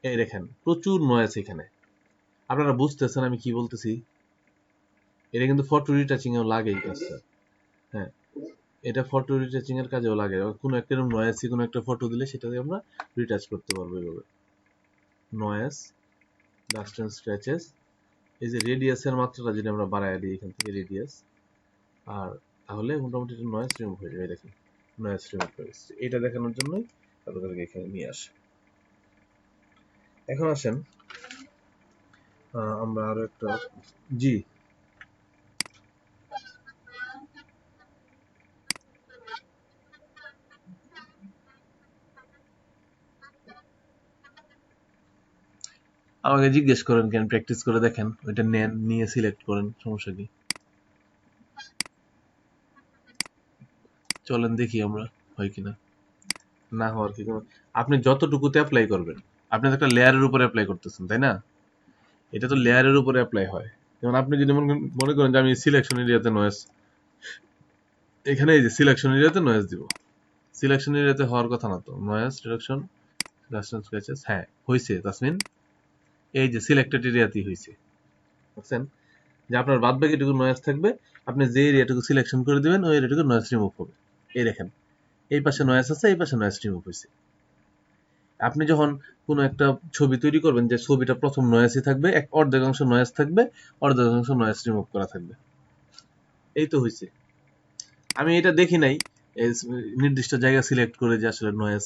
S1: এই দেখেন প্রচুর নয়েজ এখানে। আপনারা বুঝতেছেন আমি কি বলতেছি? এটা কিন্তু ফটো রিটাচিং এও লাগে এই কাজটা। হ্যাঁ, এটা ফটো রিটাচিং এর কাজেও লাগে। কোনো একটা নয়েজই কোনো একটা ফটো দিলে সেটাকে আমরা রিটাচ করতে পারবো এইভাবে। নয়েজ, ডাস্ট এন্ড স্ক্র্যাচেস, এই যে রেডিয়াসের মাত্রাটা যদি আমরা বাড়ায় দিই এখান থেকে রেডিয়াস, আর তাহলে মোটামুটি নয়েজ রিমুভ হয়ে যাবে। দেখেন নয়েজ রিমুভ হয়ে গেছে। এটা দেখানোর জন্যই আপনাদেরকে এখানে নিয়ে আসে। এখন আসেন আমরা আরো একটা, জি আমাকে জিজ্ঞেস করেন কেন, প্র্যাকটিস করে দেখেন, ওইটা নেন, নিয়ে সিলেক্ট করেন, সমস্যা কি? চলেন দেখি আমরা হয় কিনা। না হওয়ার কি কোনো, আপনি যতটুকুতে অ্যাপ্লাই করবেন, আপনি তো একটা লেয়ারের উপরে অ্যাপ্লাই করতেছেন তাই না? এটা তো লেয়ারের উপরে অ্যাপ্লাই হয়। যেমন আপনি যদি মনে করেন যে আমি সিলেকশন এরিয়াতে নয়েজ, এখানে এই যে সিলেকশন এরিয়াতে নয়েজ দিব, সিলেকশন এরিয়াতে হওয়ার কথা না তো, নয়েজ রিডাকশন রাস্টার স্ক্র্যাচেস, হ্যাঁ হইছে তাসমিন, এই যে সিলেক্টেড এরিয়াতেই হইছে, বুঝছেন? যে আপনার বাদ বাকিটুকু নয়েজ থাকবে, আপনি যে এরিয়াটুকু সিলেকশন করে দিবেন ওই এরিয়াটুকু নয়েজ রিমুভ হবে। এই দেখেন এই পাশে নয়েজ আছে, এই পাশে নয়েজ রিমুভ হয়েছে। আপনি যখন কোনো একটা ছবি তৈরি করবেন, যে ছবিটা প্রথম নয়েজই থাকবে, এক অর্ধেক অংশ নয়েজ থাকবে, অর্ধেক অংশ নয়েজ রিমুভ করা থাকবে। এই তো হয়েছে। আমি এটা দেখি নাই নির্দিষ্ট জায়গা সিলেক্ট করে যে আসলে নয়েজ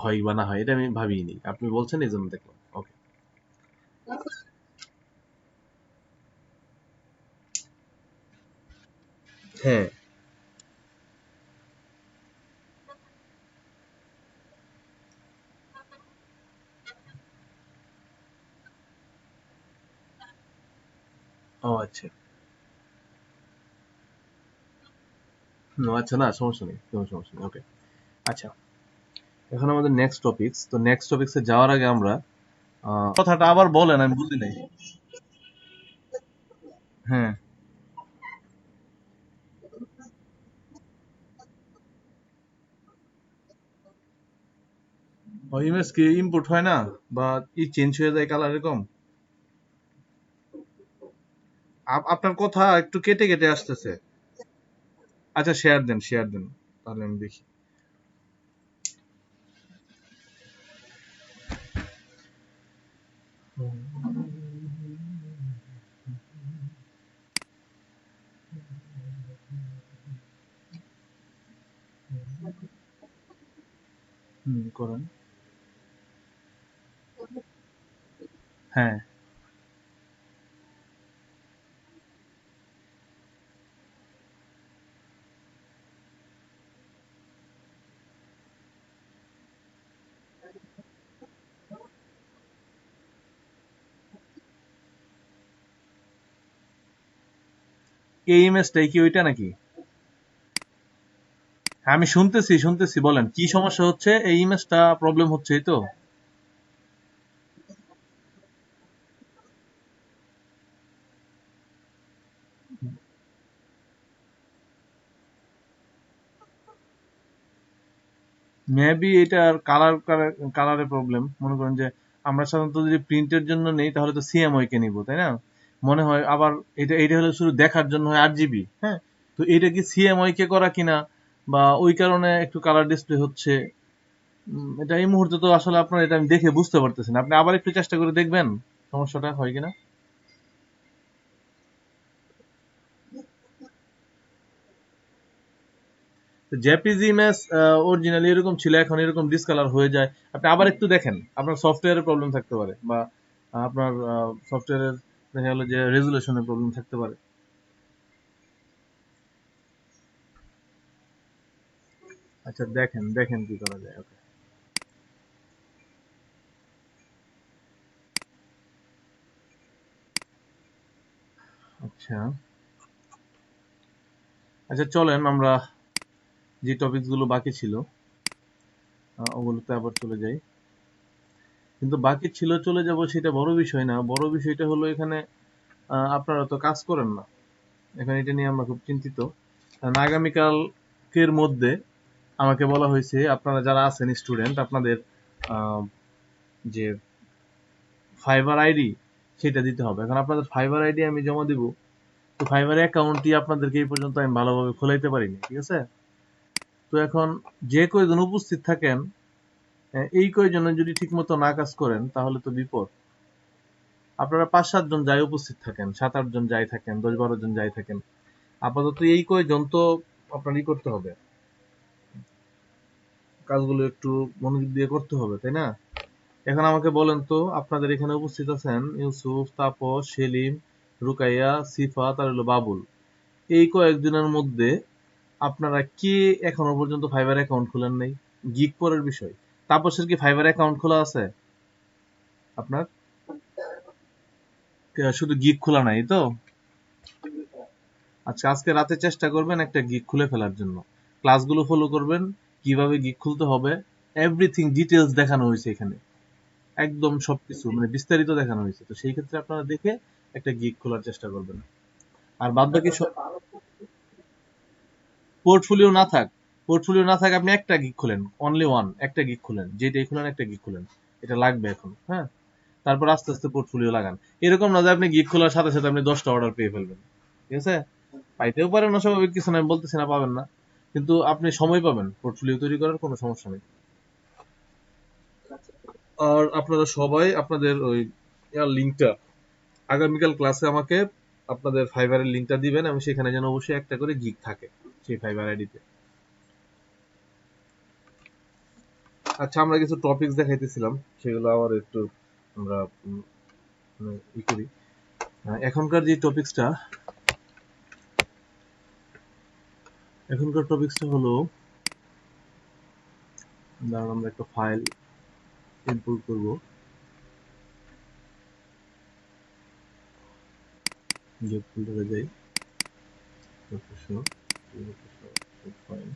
S1: হয় বা না হয়, এটা আমি ভাবিনি, আপনি বলছেন এই জন্য দেখলাম। ওকে, হ্যাঁ, ও আচ্ছা, আচ্ছা, না সমস্যা নেই, কোনো সমস্যা নেই, ওকে। আচ্ছা, এখন আমাদের নেক্সট টপিকস, তো নেক্সট টপিক্সে যাওয়ার আগে আমরা কথাটা আবার বলেন, আমি বুঝি নাই। হ্যাঁ, ওই ইমেজ কি ইনপুট হয় না, বা ই চেঞ্জ হয়ে যায় কালার এরকম? আপনার কথা একটু কেটে কেটে আসতেছে। আচ্ছা, শেয়ার দেন, শেয়ার দেন, তাহলে আমি দেখি। করেন। হ্যাঁ, এই ইমেজটাই কি ওইটা নাকি? হ্যাঁ, আমি শুনতেছি শুনতেছি, বলেন কি সমস্যা হচ্ছে, এই ইমেজটা প্রবলেম হচ্ছে, এই তো। মেবি এটার কালারের প্রবলেম, মনে করেন যে আমরা সাধারণত যদি প্রিন্টের জন্য নেই তাহলে তো সিএমওয়াই কে নিব তাই না, মনে হয়। আবার এটা এটা হলো শুধু দেখার জন্য হয় 8 জিবি, হ্যাঁ। তো এটা কি সিএমওয়াই কে করা কিনা, বা ওই কারণে একটু কালার ডিসপ্লে হচ্ছে, এটা এই মুহূর্তে তো আসলে আপনার এটা আমি দেখে বুঝতে পারতেছি না, আপনি আবার একটু চেষ্টা করে দেখবেন সমস্যাটা হয় কিনা। জেপিজি ইমেজ অরিজিনালি এরকম ছিল, এখন এরকম ডিসকালার হয়ে যায়, আপনি আবার একটু দেখেন, আপনার সফটওয়্যারের প্রবলেম থাকতে পারে, বা আপনার সফটওয়্যারের দেখা গেলো যে রেজুলেশনের প্রবলেম থাকতে পারে। আচ্ছা, দেখেন দেখেন কি করা যায়, ওকে। আচ্ছা, আচ্ছা চলেন আমরা যে টপিকস গুলো বাকি ছিল ওগুলোতে আবার চলে যাই। কিন্তু বাকি ছিল চলে যাব সেটা বড় বিষয় না, বড় বিষয়টা হলো এখানে আপনারা তো কাজ করেন না, এখন এটা নিয়ে আমরা খুব চিন্তিত। কারণ আগামীকালকের মধ্যে আমাকে বলা হয়েছে আপনারা যারা আছেন স্টুডেন্ট, আপনাদের আহ, যে ফাইবার আইডি সেটা দিতে হবে। এখন আপনাদের ফাইবার আইডি আমি জমা দিব, তো ফাইবার অ্যাকাউন্টটি আপনাদেরকে এই পর্যন্ত আমি ভালোভাবে খোলাইতে পারিনি, ঠিক আছে? তো এখন যে কয়জন উপস্থিত থাকেন, এই কয়জনে যদি ঠিক মতো না কাজ করেন তাহলে তো বিপদ। আপনারা 5-7 জন যাই উপস্থিত থাকেন, 7-8 জন যাই থাকেন, 10-12 জন যাই থাকেন, আপাতত এই কয়জন তো আপনারই করতে হবে, কাজগুলো একটু মনোযোগ দিয়ে করতে হবে, তাই না? এখন আমাকে বলেন তো, আপনাদের এখানে উপস্থিত আছেন ইউসুফ, তাপস, সেলিম, রুকাইয়া, সিফাত আর হলো বাবুল। এই কয়েকজনের মধ্যে আপনারা কে এখনো পর্যন্ত ফাইবার অ্যাকাউন্ট খোলেন নাই? গিগ পরের বিষয়। তাপসের কি ফাইবার অ্যাকাউন্ট খোলা আছে? আপনার শুধু গিগ খোলা নাই তো? আচ্ছা, আজকে রাতে চেষ্টা করবেন একটা গিগ খুলে ফেলার জন্য। ক্লাসগুলো ফলো করবেন, কিভাবে গিগ খুলতে হবে, এভরিথিং ডিটেলস দেখানো হয়েছে এখানে, একদম সবকিছু মানে বিস্তারিত দেখানো হয়েছে। তো সেই ক্ষেত্রে আপনারা দেখে একটা গিগ খোলার চেষ্টা করবেন। আর বাদ বাকি পোর্টফোলিও না থাক, পোর্টফোলিও না থাক, আপনি একটা গিগ খুলেন, অনলি ওয়ান, একটা গিগ খুলেন, যেটাই খুলেন একটা গিগ খুলেন, এটা লাগবে এখন, হ্যাঁ। তারপর আস্তে আস্তে পোর্টফোলিও লাগান। এরকম না যে আপনি গিগ খোলার সাথে সাথে আপনি 10টা অর্ডার পেয়ে ফেলবেন, ঠিক আছে? পাইতেও পারেন, অস্বাভাবিক কিছু না, আমি বলতেছি না পাবেন না, কিন্তু আপনি সময় পাবেন পোর্টফোলিও তৈরি করার, কোনো সমস্যা নেই। আর আপনারা সবাই আপনাদের ওই লিঙ্কটা আগামীকাল ক্লাসে আমাকে আপনাদের ফাইবারের লিঙ্কটা দিবেন, আমি সেখানে যেন অবশ্যই একটা করে গিগ থাকে সেই ফাইবার আইডিতে। আচ্ছা, আমরা কিছু টপিকস দেখাইতেছিলাম, সেগুলো আবার একটু আমরা মানে ই করি। এখনকার টপিকসটা হলো, ধরুন আমরা একটা ফাইল ইম্পোর্ট করব, গেট ফোল্ডারে যাই, প্রফেশনাল ফাইল।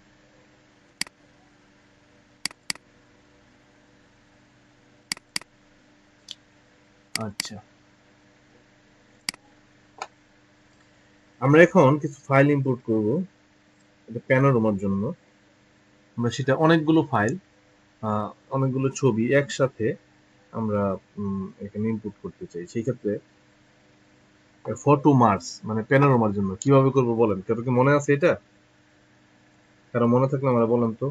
S1: আচ্ছা, আমরা এখন কিছু ফাইল ইম্পোর্ট করব এটা প্যানোরামার জন্য। আমরা সেটা অনেকগুলো ফাইল, অনেকগুলো ছবি একসাথে আমরা এখানে ইনপুট করতে চাই। সেই ক্ষেত্রে ফটো মার্স মানে প্যানোরামার জন্য কিভাবে করব বলেন? কারো কি মনে আছে এটা? কারো মনে থাকলে আমরা বলেন তো।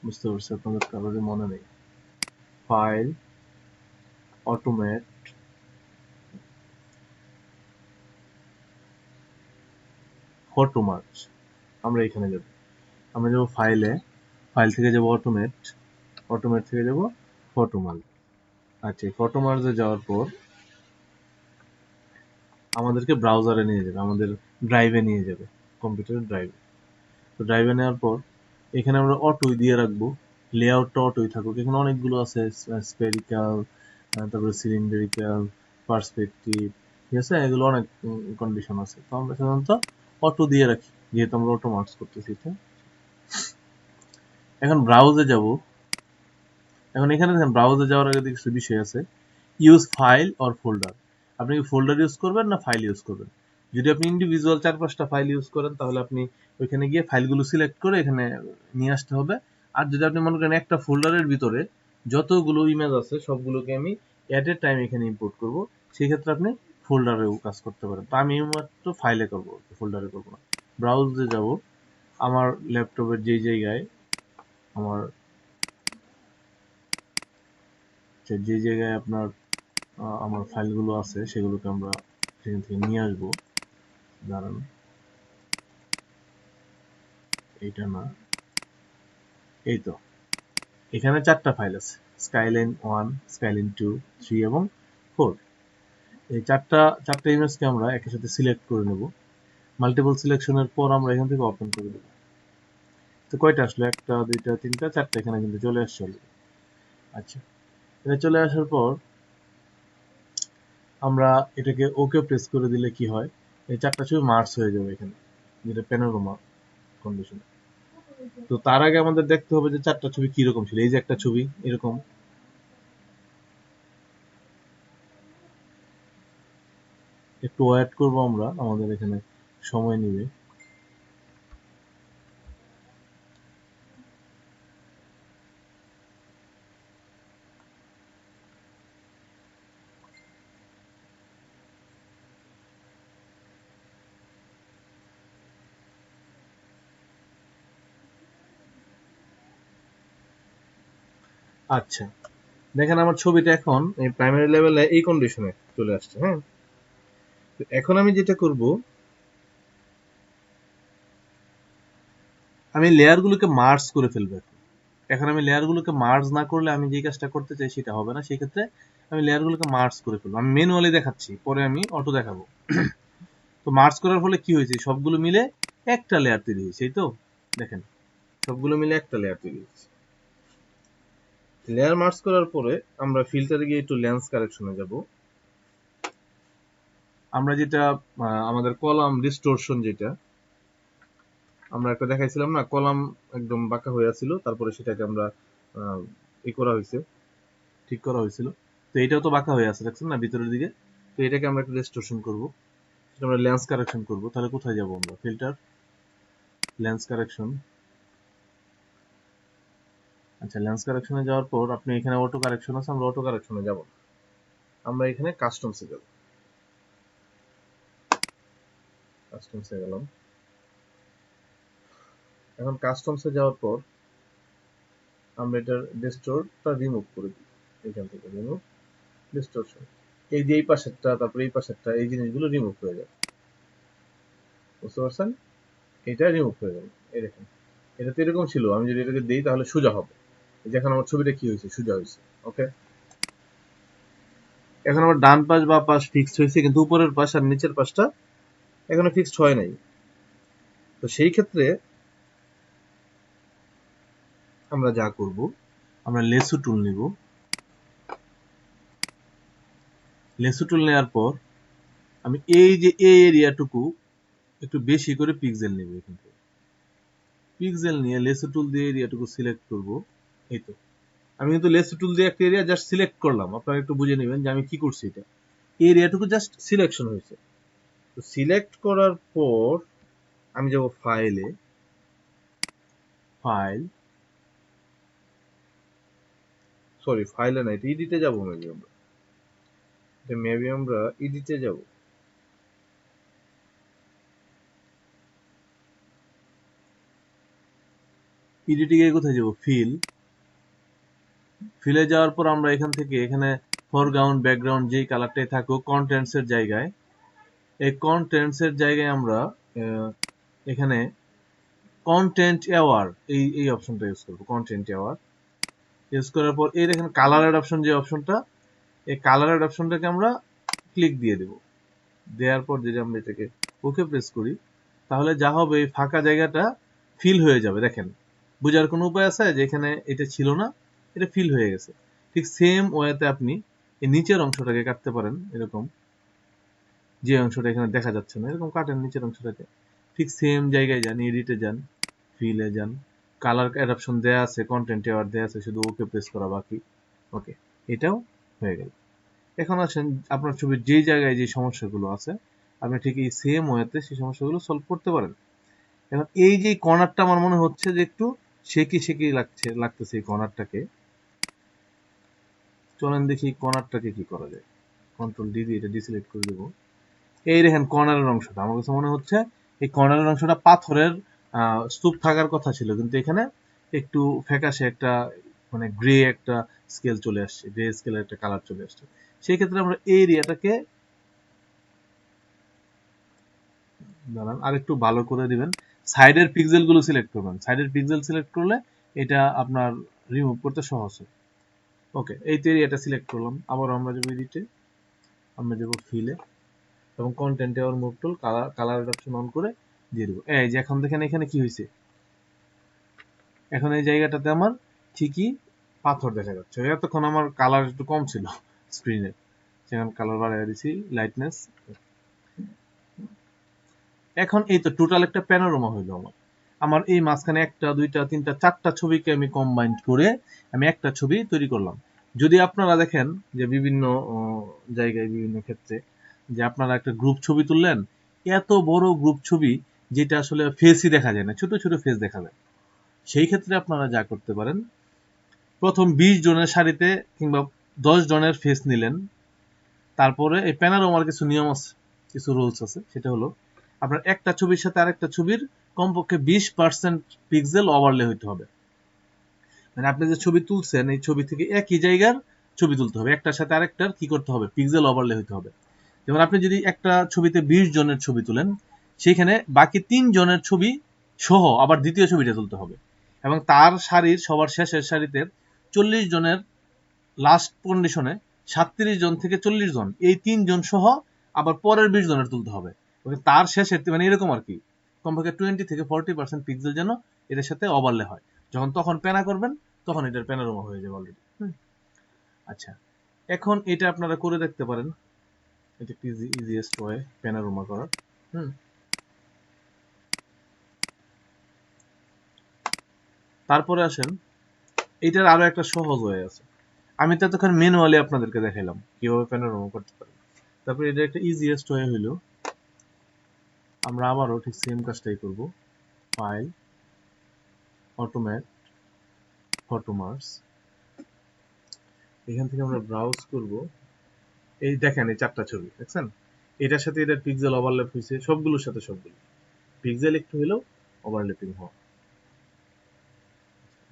S1: বুঝতে পারছি আপনাদের কারোরই মনে নেই। File, automate, photomerge. আমরা এখানে যাব, আমরা যাব ফাইলে, ফাইল থেকে যাব অটোমেট, অটোমেট থেকে যাব ফটো মার্স। আচ্ছা, ফটো মার্সে যাওয়ার পর আমাদেরকে ব্রাউজারে নিয়ে যাবে, আমাদের ড্রাইভে নিয়ে যাবে, কম্পিউটারের ড্রাইভে। তো ড্রাইভে নেওয়ার পর এখানে আমরা অটোই দিয়ে রাখবো, লেআউটটা অটোই থাকুক। এখানে অনেকগুলো আছে, স্পেরিক্যাল, তারপরে সিলিন্ডারিক্যাল, পার্সপেক্টিভ, ঠিক আছে, এগুলো অনেক কন্ডিশন আছে। তো আমরা সাধারণত অটো দিয়ে রাখি, যেহেতু আমরা অটো মার্কস করতেছি। তো এখন ব্রাউজে যাব। এখন এখানে দেখেন, ব্রাউজে যাওয়ার আগে কিছু বিষয় আছে। ইউজ ফাইল অর ফোল্ডার, আপনি কি ফোল্ডার ইউজ করবেন না ফাইল ইউজ করবেন? যদি আপনি ইন্ডিভিজুয়াল 4-5টা ফাইল ইউজ করেন, তাহলে আপনি ওইখানে গিয়ে ফাইলগুলো সিলেক্ট করে এখানে নিয়ে আসতে হবে। আর যদি আপনি মনে করেন একটা ফোল্ডারের ভিতরে যতগুলো ইমেজ আছে সবগুলোকে আমি এট এ টাইম এখানে ইম্পোর্ট করব, সেই ক্ষেত্রে আপনি ফোল্ডারেও কাজ করতে পারেন। তো আমি মাত্র ফাইলে করব, ফোল্ডারে করব না। ব্রাউজে যাব, আমার ল্যাপটপের যেই জায়গায় আমার যে জায়গায় আপনার আমার ফাইলগুলো আছে সেগুলোকে আমরা সেখান থেকে নিয়ে আসবো। দাঁড়ান, এইটা না, এই তো, এখানে 4টা ফাইল আছে, স্কাইলাইন 1, স্কাইলাইন 2, 3 এবং 4। এই চারটা ইমেজকে আমরা একই সাথে সিলেক্ট করে নেব। মাল্টিপল সিলেকশনের পর আমরা এখান থেকে ওপেন করে দেব। তো কয়টা আসলো? 1টা, 2টা, 3টা, 4টা এখানে কিন্তু চলে আসছে অলরেডি। আচ্ছা, এটা চলে আসার পর আমরা এটাকে ওকে প্রেস করে দিলে কি হয়, এই 4টা ছবি মার্জ হয়ে যাবে এখানে, যেটা প্যানোরামা কন্ডিশন। তো তার আগে আমাদের দেখতে হবে যে 4টা ছবি কিরকম ছিল। এই যে একটা ছবি এরকম, একটু ওয়েট করব আমরা, আমাদের এখানে সময় নিবে। আচ্ছা, দেখেন আমার ছবিটা এখন এই প্রাইমারি লেভেলে এই কন্ডিশনে চলে আসছে, হ্যাঁ। তো এখন আমি যেটা করব, আমি লেয়ারগুলোকে মার্জ করে ফেলবো। এখন আমি লেয়ারগুলোকে মার্জ না করলে আমি যে কাজটা করতে চাই সেটা হবে না। সেই ক্ষেত্রে আমি লেয়ারগুলোকে মার্জ করে ফেলবো। আমি ম্যানুয়ালি দেখাচ্ছি, পরে আমি অটো দেখাবো। তো মার্জ করার ফলে কি হয়েছে, সবগুলো মিলে একটা লেয়ার তৈরি হয়েছে। এই তো দেখেন, সবগুলো মিলে একটা লেয়ার তৈরি হয়েছে। লেয়ার মার্জ করার পরে আমরা ফিল্টারে গিয়ে একটু লেন্স কারেকশনে যাব। আমরা যেটা আমাদের কলাম ডিস্টরশন, যেটা আমরা একটা দেখাইছিলাম না, কলাম একদম বাঁকা হয়ে আছিল, তারপরে সেটাকে আমরা ই করা হয়েছে, ঠিক করা হয়েছিল। তো এটাও তো বাঁকা হয়ে আছে, দেখছেন না ভিতরের দিকে। তো এটাকে আমরা একটু ডিস্টরশন করব, সেটা আমরা লেন্স কারেকশন করব। তাহলে কোথায় যাব আমরা, ফিল্টার, লেন্স কারেকশন। আচ্ছা, লেন্স কারেকশনে যাওয়ার পর আপনি এখানে অটো কারেকশন আছে, আমরা অটো কারেকশনে যাব। আমরা এখানে কাস্টমসে যাব, কাস্টমসে গেলাম। এখন কাস্টমসে যাওয়ার পর আমরা এটার ডিস্টরটা রিমুভ করে দিই। এখান থেকে রিমুভ ডিস্টরশন, এই যে এই পাশেরটা, তারপরে এই পাশেরটা, এই জিনিসগুলো রিমুভ হয়ে যাবে। বুঝতে পারছেন? এটা রিমুভ হয়ে যাবে। এই দেখেন, এটা তো এরকম ছিল, আমি যদি এটাকে দিই তাহলে সোজা হবে। দেখেন আমার ছবিটা কি হয়েছে, সোজা হয়েছে। ওকে, এখন আমার ডান পাশ বা পাশ ফিক্সড হয়েছে, কিন্তু উপরের পাশ আর নিচের পাশটা এখনো ফিক্সড হয় নাই। তো সেই ক্ষেত্রে আমরা যা করব, আমরা লেসু টুল নিব। লেসু টুল নেওয়ার পর আমি এই যে এই এরিয়াটুকু একটু বেশি করে পিক্সেল নিব। এখান থেকে পিক্সেল নিয়ে লেসু টুল দিয়ে এরিয়াটুকু সিলেক্ট করব। এই তো, আমি কিন্তু লেসু টুল দিয়ে একটা এরিয়া জাস্ট সিলেক্ট করলাম। আপনারা একটু বুঝে নেবেন যে আমি কি করছি। এটা এই এরিয়াটুকু জাস্ট সিলেকশন হয়েছে। তো সিলেক্ট করার পর আমি যাব ফাইলে, ফাইল, সরি ফাইলে না, এটা এডিটে যাব। মেবি আমরা এডিটে যাব। এডিটে গিয়ে কোথায় যাব, ফিল, ফিলে যাওয়ার পর আমরা এখান থেকে এখানে ফরগ্রাউন্ড ব্যাকগ্রাউন্ড যেই কালারটাই থাকুক, কন্টেন্টস এর জায়গায়, এই কন্টেন্টস এর জায়গায় আমরা এখানে কন্টেন্ট অ্যাওয়ার, এই অপশনটা ইউজ করব। কন্টেন্ট অ্যাওয়ার ইউজ করার পর এই দেখেন কালারের অপশন, যে অপশনটা, এই কালারের অপশনটাকে আমরা ক্লিক দিয়ে দেব। দেওয়ার পর যদি আমরা এটাকে ওকে প্রেস করি, তাহলে যা হবে এই ফাঁকা জায়গাটা ফিল হয়ে যাবে। দেখেন, বোঝার কোনো উপায় আছে যে এখানে এটা ছিল না, এটা ফিল হয়ে গেছে। ঠিক সেম ওয়েতে আপনি এই নিচের অংশটাকে কাটতে পারেন। এরকম যে অংশটা এখানে দেখা যাচ্ছে না, এরকম কাটেন নিচের অংশটাকে। ঠিক সেম জায়গায় যান, এডিটে যান, ফিলে যান, কালার অ্যাডাপশন দেয়া আছে, কন্টেন্ট অ্যাওয়ার দেয়া আছে, শুধু ওকে প্রেস করা বাকি। ওকে, এটাও হয়ে গেল। এখন আসেন আপনার ছবির যেই জায়গায় যে সমস্যাগুলো আছে, আপনি ঠিক এই সেম ওয়েতে সেই সমস্যাগুলো সলভ করতে পারেন। এখন এই যে কর্নারটা আমার মনে হচ্ছে যে একটু শেকি লাগতেছে এই কর্নারটাকে। চলেন দেখি কর্নারটাকে কি করা যায়। কন্ট্রোল ডি দিয়ে এটা ডিসিলেক্ট করে দেবো। এই দেখেন কর্নারের অংশটা, আমার কাছে মনে হচ্ছে এই কর্নারের অংশটা পাথরের স্তূপ থাকার কথা ছিল, কিন্তু এখানে একটু ফ্যাকাশে একটা, মানে গ্রে একটা স্কেল চলে আসছে, গ্রে স্কেলের একটা কালার চলে আসছে। সেই ক্ষেত্রে আমরা এই এরিয়াটাকে দাঁড়ান আর একটু ভালো করে দিবেন। সাইডের পিক্সেল গুলো সিলেক্ট করবেন, সাইডের পিক্সেল সিলেক্ট করলে এটা আপনার রিমুভ করতে সহজ হয়। ওকে, এই তো এরিয়াটা সিলেক্ট করলাম। আবার আমরা যাবো এডিটে, আমরা যাবো ফিলে, এবং কন্টেন্টে আবার move tool, colour option on করে দিয়ে দেবো। এই যে এখন দেখেন এখানে কি হয়েছে, এখন এই জায়গাটাতে আমার ঠিকই পাথর দেখা যাচ্ছে। এতক্ষণ আমার কালার একটু কম ছিল স্ক্রিনে, সেখানে কালার বাড়াই দিছি, লাইটনেস। এখন এই তো টোটাল একটা প্যানোরামা হইলো আমার। আমার এই মাঝখানে একটা, দুইটা, তিনটা, চারটা ছবিকে আমি কম্বাইন করে আমি একটা ছবি তৈরি করলাম। যদি আপনারা দেখেন যে বিভিন্ন জায়গায়, বিভিন্ন ক্ষেত্রে, যে আপনারা একটা গ্রুপ ছবি তুললেন, এত বড় গ্রুপ ছবি যেটা আসলে ফেসই দেখা যায় না, ছোট ছোট ফেস দেখা যায়। সেই ক্ষেত্রে আপনারা যা করতে পারেন, প্রথম 20 জনের সারিতে কিংবা 10 জনের ফেস নিলেন। তারপরে এই প্যানোরামার কিছু নিয়ম আছে, কিছু রুলস আছে। সেটা হলো আপনার একটা ছবির সাথে আরেকটা ছবির কমপক্ষে 20% পিক্সেল ওভারলে হইতে হবে। মানে আপনি যে ছবি তুলছেন, এই ছবি থেকে একই জায়গার ছবি তুলতে হবে, একটার সাথে আরেকটার কি করতে হবে, পিক্সেল ওভারলে হইতে হবে। যেমন আপনি যদি একটা ছবিতে 20 জনের ছবি তুলেন, সেখানে বাকি 3 জনের ছবি সহ আবার দ্বিতীয় ছবিটা তুলতে হবে, এবং তার সারির সবার শেষের সারিতে 40 জনের লাস্ট কন্ডিশনে 37 জন থেকে 40 জন এই 3 জন সহ আবার পরের 20 জনের তুলতে হবে। তার শেষের মানে এরকম আর কি, কমপক্ষে 20 থেকে 40% পিক্সেল যেন এটার সাথে ওভারলে হয়। যখন তখন পেনা করবেন তখন এটার প্যানোরামা হয়ে যাবে অলরেডি। আচ্ছা, এখন এটা আপনারা করে দেখতে পারেন, এটা একটি ইজিয়েস্ট ওয়ে প্যানোরামা করার। তারপরে আসেন, এটার আরো একটা সহজ ওয়ে আছে। আমি তো এতক্ষণ ম্যানুয়ালি আপনাদেরকে দেখাইলাম কিভাবে প্যানোরামা করতে পারেন। তারপরে এটা একটা ইজিয়েস্ট ওয়ে হইল, আমরা আবারও ঠিক সেম কাজটাই করব। ফাইল, অটোমেট, ফটোমার্স, এখান থেকে আমরা ব্রাউজ করব। এই দেখেন এই 4টা ছবি দেখছেন, এটার সাথে এটার পিক্সেল ওভারল্যাপ হয়েছে, সবগুলোর সাথে সবগুলো পিক্সেল একটু হলেও ওভারল্যাপিং হওয়া।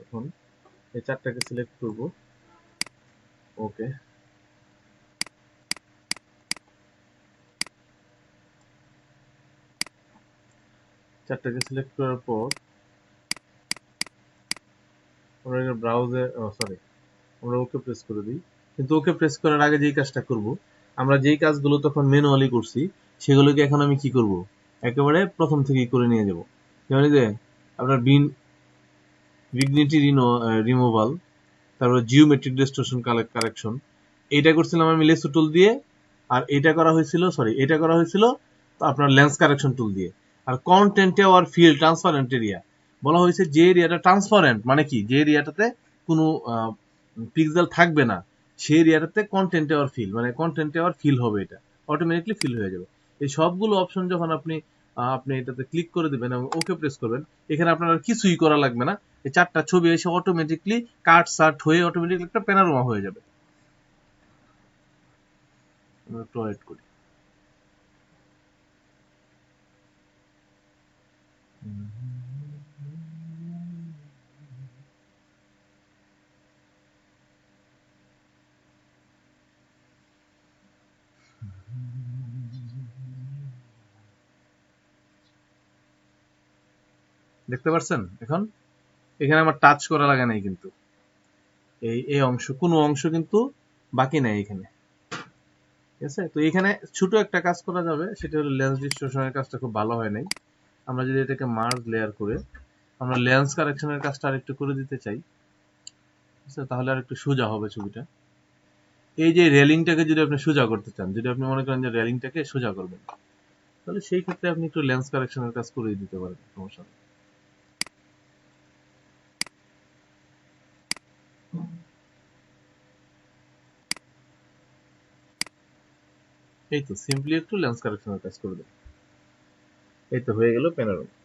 S1: এখন এই 4টাকে সিলেক্ট করব, ওকে। 4টাকে সিলেক্ট করার পর আমরা এটা ব্রাউজে, সরি, আমরা ওকে প্রেস করে দিই। কিন্তু ওকে প্রেস করার আগে যেই কাজটা করব, আমরা যেই কাজগুলো তখন ম্যানুয়ালি করছি সেগুলোকে এখন আমি কি করব, একেবারে প্রথম থেকেই করে নিয়ে যাব। যেমন যে আপনার ভিগনিটি রিমুভাল, তারপর জিওমেট্রিক ডিস্টরশন কারেকশন, এইটা করছিলাম আমি লেসো টুল দিয়ে, আর এটা করা হয়েছিল আপনার লেন্স কারেকশন টুল দিয়ে। আর কন্টেন্টে আর ফিল্ড ট্রান্সপারেন্ট এরিয়া বলা হয়েছে, যে এরিয়াটা ট্রান্সপারেন্ট মানে কি, যে এরিয়াটাতে কোনো পিক্সেল থাকবে না, সেই এরিয়াটাতে কন্টেন্টে আর ফিল, মানে কন্টেন্টে আর ফিল হবে, এটা অটোমেটিকলি ফিল হয়ে যাবে। এই সবগুলো অপশন যখন আপনি আপনি এটাতে ক্লিক করে দিবেন এবং ওকে প্রেস করবেন, এখানে আপনার আর কিছুই করা লাগবে না। এই 4টা ছবি এসে অটোমেটিকলি কাট সার্ট হয়ে অটোমেটিকলি একটা প্যানোরামা হয়ে যাবে। আমরা একটু ওয়েট করি। দেখতে পাচ্ছেন এখন এখানে আমার টাচ করা লাগে নাই, কিন্তু এই অংশ, কোনো অংশ কিন্তু বাকি নাই এখানে, ঠিক আছে? তো এখানে ছোট একটা কাজ করা যাবে, সেটা হলো লেন্স ডিস্টরশনের কাজটা খুব ভালো হয় নাই। আমরা যদি এটাকে মার্জ লেয়ার করে আমরা লেন্স কারেকশনের কাজটা আরেকটু করে দিতে চাই, তাহলে আর একটু সোজা হবে ছবিটা। এই যে রেলিংটাকে যদি আপনি সোজা করতে চান, যদি আপনি মনে করেন যে রেলিংটাকে সোজা করবেন, তাহলে সেই ক্ষেত্রে আপনি একটু লেন্স কারেকশনের কাজ করে দিতে পারেন, সমস্যা নেই। এই তো সিম্পলি একটু লেন্স কারেকশনের কাজ করে দেন, এই তো হয়ে গেল প্যানোরামা।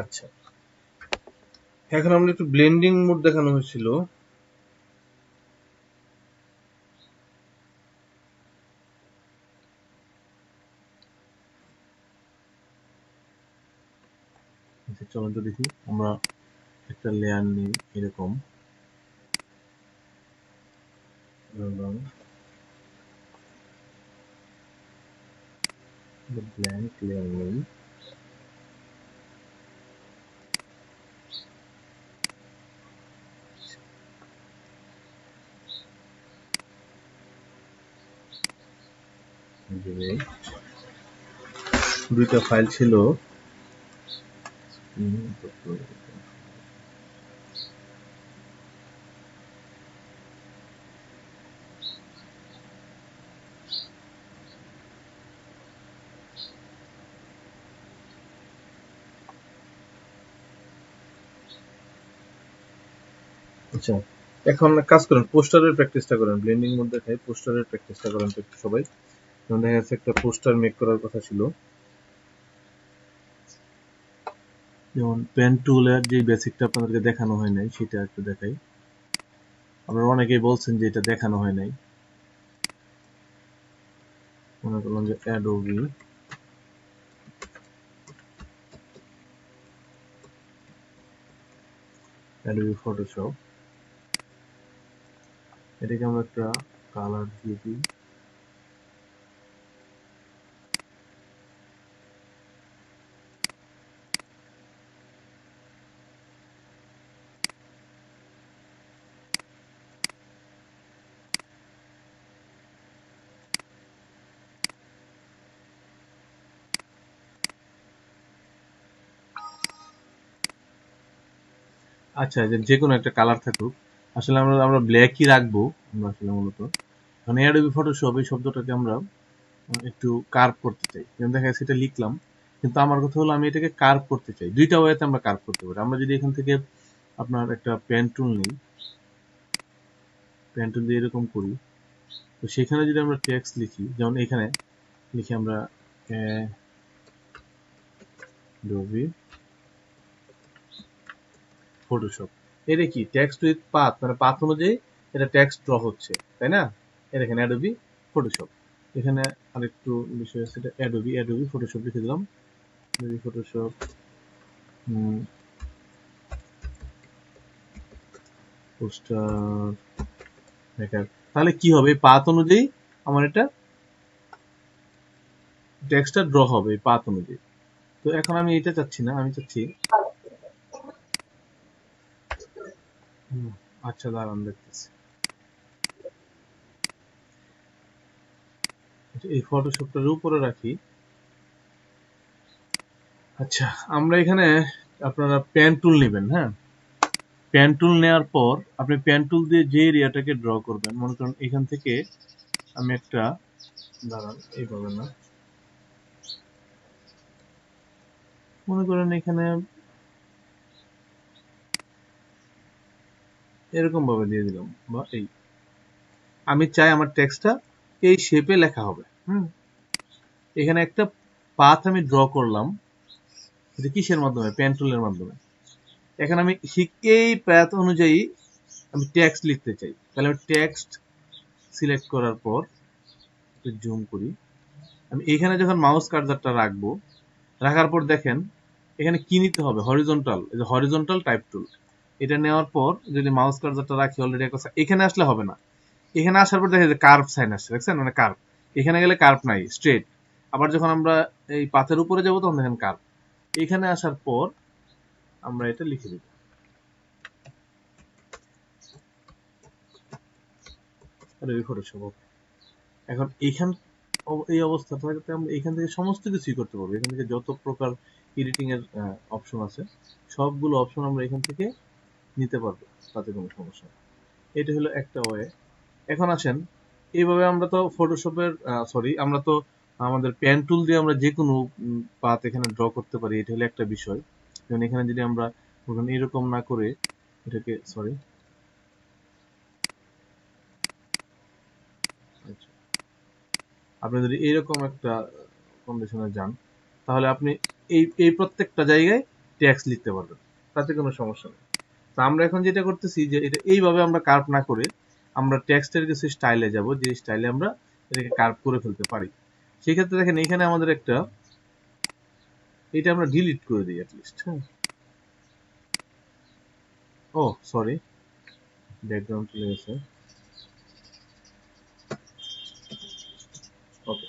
S1: আচ্ছা, এখন আমরা একটু ব্লেন্ডিং মোড দেখানো হয়েছিল, চলুন তো দেখি। আমরা একটা লেয়ার নিই এরকম, ব্ল্যাঙ্ক লেয়ার নেই, দুইটা ফাইল ছিল। আচ্ছা, এখন কাজ করেন, পোস্টারের প্র্যাকটিসটা করেন, ব্লেন্ডিং মধ্যে খাই পোস্টারের প্র্যাকটিসটা করেন তো একটু সবাই। যেমন দেখা যাচ্ছে একটা পোস্টার মেক করার কথা ছিল, যেমন পেন টুলের যে বেসিকটা আপনাদেরকে দেখানো হয় নাই সেটা একটু দেখাই। আপনারা অনেকেই বলছেন যে এটা দেখানো হয় নাই। মনে করলাম যে অ্যাডোবি ফটোশপ, এটাকে আমরা একটা কালার দিয়ে দিই। আচ্ছা, যে কোনো একটা কালার থাকুক, আসলে আমরা আমরা ব্ল্যাকই রাখবো আমরা আসলে মূলত। মানে অ্যাডোবি ফটোশপ এই শব্দটাকে আমরা একটু কার্ভ করতে চাই, যেমন দেখা যাচ্ছে এটা লিখলাম, কিন্তু আমার কথা হলো আমি এটাকে কার্ভ করতে চাই। দুইটা ওয়েতে আমরা কার্ভ করতে পারি। আমরা যদি এখান থেকে আপনার একটা পেন টুল নিই, পেন টুল দিয়ে এরকম করি, তো সেখানে যদি আমরা টেক্সট লিখি, যেমন এখানে লিখি আমরা অ্যাডোবি ফটোশপ, এটা কি টেক্সট উইথ পাথ, মানে পাথ অনুযায়ী এটা টেক্সট ড্র হচ্ছে, তাই না? এটা এখানে অ্যাডোবি ফটোশপ। এখানে আরেকটু বিষয় আছে, এটা অ্যাডোবি ফটোশপ লিখে দিলাম। Adobe Photoshop poster maker. তাহলে কি হবে, পাথ অনুযায়ী আমার এটা টেক্সটটা ড্র হবে এই পাথ অনুযায়ী। তো এখন আমি এটা চাচ্ছি না, আমি চাচ্ছি আচ্ছা দাঁড়ান দেখতেছি। এই ফটোশপটার উপরে রাখি। আচ্ছা, আমরা এখানে আপনারা পেন টুল নেবেন, হ্যাঁ? পেন টুল নেওয়ার পর আপনি পেন টুল দিয়ে যে এরিয়াটাকে ড্র করবেন, মনে করেন এখান থেকে আমি একটা, দাঁড়ান এইভাবে না, মনে করেন এখানে এরকম ভাবে দিয়ে দিলাম, বা এই, আমি চাই আমার টেক্সটটা এই শেপে লেখা হবে। এখানে একটা পাথ আমি ড্র করলাম, এটা কিসের মাধ্যমে, পেন টুলের মাধ্যমে। এখন আমি ঠিক এই পাথ অনুযায়ী আমি টেক্সট লিখতে চাই, তাহলে আমি টেক্সট সিলেক্ট করার পর জুম করি, আমি এখানে যখন মাউস কার্সারটা রাখবো, রাখার পর দেখেন এখানে কি নিতে হবে, হরিজন্টাল, এই যে হরিজন্টাল টাইপ টুল, এটা নেওয়ার পর যদি মাউস কার্সারটা রাখি অলরেডি এখানে আসলে হবে না, এখানে আসার পর দেখে যে কার্ভ সাইন আসছে, দেখছেন, মানে কার্ভ। এখানে গেলে কার্ভ নাই, স্ট্রেট। আবার যখন আমরা এই পাথের উপরে যাবো তখন দেখেন কার্ভ। এখানে আসার পর আমরা এটা লিখে দিব ফটোশপ। এখন এইখান এই অবস্থাটাতে আমরা এখান থেকে সমস্ত কিছুই করতে পারবো, এখান থেকে যত প্রকার এডিটিং এর অপশন আছে সবগুলো অপশন আমরা এখান থেকে নিতে পারবো, তাতে কোনো সমস্যা নেই। এটা হলো একটা ওয়ে। এখন আসেন, এইভাবে আমরা তো ফটোশপের সরি, আমরা তো আমাদের পেন টুল দিয়ে আমরা যে কোনো পাথ এখানে ড্র করতে পারি, এটা হলো একটা বিষয়। যেমন এখানে যদি আমরা এরকম না করে এটাকে, সরি, আচ্ছা, আপনি যদি এইরকম একটা কন্ডিশনে যান, তাহলে আপনি এই এই প্রত্যেকটা জায়গায় ট্যাক্স লিখতে পারবেন, তাতে কোনো সমস্যা নেই। তো আমরা এখন যেটা করতেছি যে এটা এইভাবে আমরা কার্ভ না করে আমরা টেক্সটের কিছু স্টাইলে যাব, যে স্টাইলে আমরা এটাকে কার্ভ করে ফেলতে পারি। সেই ক্ষেত্রে দেখেন এখানে আমাদের একটা, এটা আমরা ডিলিট করে দিই অ্যাটলিস্ট, হ্যাঁ। ও সরি, ব্যাকগ্রাউন্ড চলে গেছে। ওকে,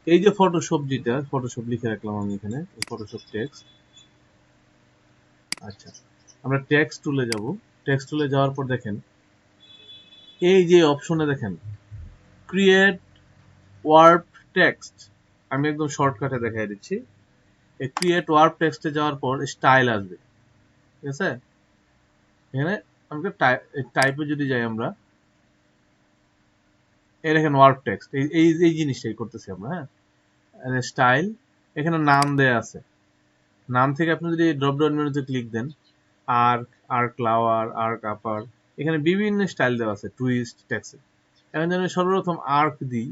S1: এই যে ফটোশপ, যেটা ফটোশপ লিখে রাখলাম আমি এখানে, ফটোশপ টেক্সট। আচ্ছা, আমরা টেক্সট টুলে যাব। টেক্সট টুলে যাওয়ার পর দেখেন এই যে অপশনে দেখেন ক্রিয়েট ওয়ার্প টেক্সট, আমি একদম শর্টকাটে দেখাই দিচ্ছি। এই ক্রিয়েট ওয়ার্প টেক্সটে যাওয়ার পর স্টাইল আসবে, ঠিক আছে? এখানে আমাকে টাইপে যদি যাই আমরা, এই দেখেন ওয়ার্প টেক্সট, এই এই এই জিনিসটাই করতেছি আমরা, হ্যাঁ। স্টাইল, এখানে নাম দেয়া আছে, নাম থেকে আপনি যদি ড্রপ ডাউন মেনুতে ক্লিক দেন, আর্ক, আর্ক লাওয়ার, আর্ক আপার, এখানে বিভিন্ন স্টাইল দেওয়া আছে টুইস্ট টেক্সট। এখন যদি সর্বপ্রথম আর্ক দিই,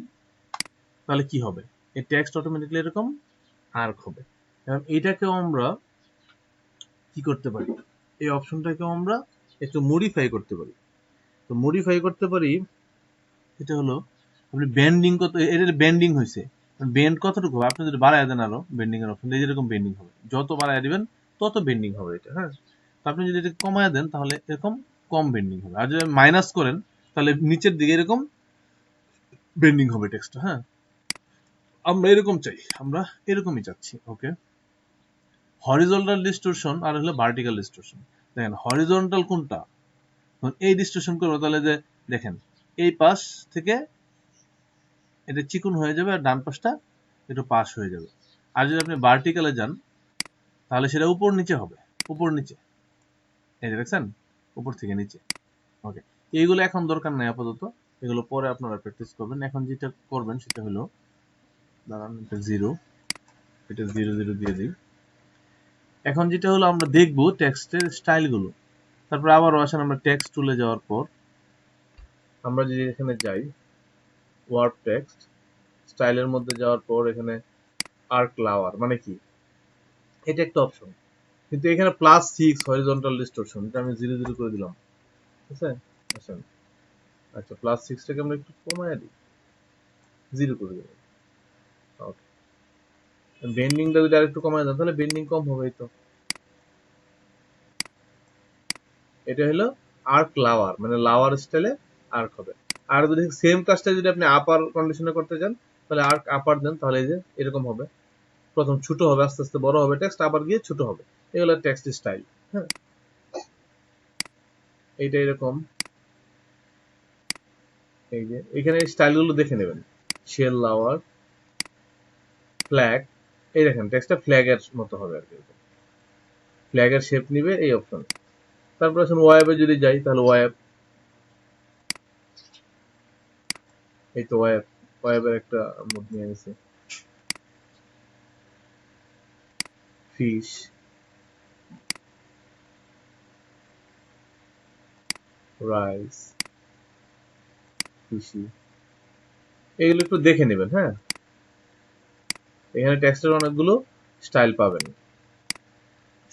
S1: তাহলে কি হবে, এই টেক্সট অটোমেটিক্যালি এরকম আর্ক হবে। এবং এটাকেও আমরা কি করতে পারি, এই অপশনটাকেও আমরা একটু মডিফাই করতে পারি। তো মডিফাই করতে পারি, এটা হলো আপনি বেন্ডিং কত, এটা বেন্ডিং হয়েছে, বেন্ড কতটুকু হবে, আপনি যদি বাড়ায় দেন আরো বেন্ডিং এর অপশন, যেরকম বেন্ডিং হবে, যত বাড়ায় দিবেন তত বেন্ডিং হবে এটা। হ্যাঁ, তো আপনি যদি এটা কমায় দেন তাহলে এরকম কম বেন্ডিং হবে, আর যদি মাইনাস করেন তাহলে নিচের দিকে এরকম বেন্ডিং হবে টেক্সটটা। হ্যাঁ, আমরা এরকম চাই, আমরা এরকমই চাচ্ছি। ওকে, হরিজন্টাল ডিস্টরশন আর হলো ভার্টিক্যাল ডিস্টরশন। দেখেন হরিজন্টাল কোনটা, এই ডিস্টরশন করবো তাহলে যে দেখেন এই পাশ থেকে এটা চিকন হয়ে যাবে আর ডান পাশটা একটু পাশ হয়ে যাবে। আর যদি আপনি ভার্টিক্যালে যান তাহলে সেটা উপর নিচে হবে, উপর নিচে, এই যে দেখছেন উপর থেকে নিচে। ওকে, এইগুলো এখন দরকার নাই আপাতত, এগুলো পরে আপনারা প্র্যাকটিস করবেন। এখন যেটা করবেন সেটা হলো, দাঁড়ান এটা জিরো, এটা 0 0 দিয়ে দিই। এখন যেটা হলো আমরা দেখবো টেক্সটের স্টাইলগুলো। তারপর আবারও আসেন আমরা টেক্সট টুলে যাওয়ার পর আমরা যদি এখানে যাই ওয়ার্ড টেক্সট স্টাইলের মধ্যে যাওয়ার পর এখানে আর্ক লাওয়ার মানে কি, এটা একটা অপশন, কিন্তু এখানে +6 হরিজন্টাল ডিস্টরশন, এটা আমি 0 0 করে দিলাম। ঠিক আছে, আসেন, আচ্ছা +6টাকে আমরা একটু কমায় দিই, 0 করে দিই। ওকে, বেন্ডিংটা যদি আরেকটু কমায় দেন তাহলে বেন্ডিং কম হবে। তো এটা হলো আর্ক লাওয়ার, মানে লাওয়ার স্টাইলে আর্ক হবে। আর যদি সেম কাজটা যদি আপনি আপার কন্ডিশনে করতে চান তাহলে আর্ক আপার দেন, তাহলে এই যে এরকম হবে, প্রথম ছোট হবে, আস্তে আস্তে বড় হবে টেক্সট, আবার গিয়ে ছোট হবে। এগুলো টেক্সট স্টাইল। হ্যাঁ, এইটা এরকম, এই যে এখানে স্টাইলগুলো দেখে নেবেন, শেল লাওয়ার, ফ্ল্যাগ, এই দেখেন টেক্সটটা ফ্ল্যাগের মতো হবে আর কি, ফ্ল্যাগের শেপ নিবে এই অপশন। তারপর আসুন ওয়েবে যদি যাই তাহলে ওয়েব, এই তো ওয়েব, ওয়েবের একটা মোড নিয়ে গেছে, ফিশ, রাইস, ফিশি, এগুলো একটু দেখে নেবেন। হ্যাঁ, এখানে টেক্সটের অনেকগুলো স্টাইল পাবেন,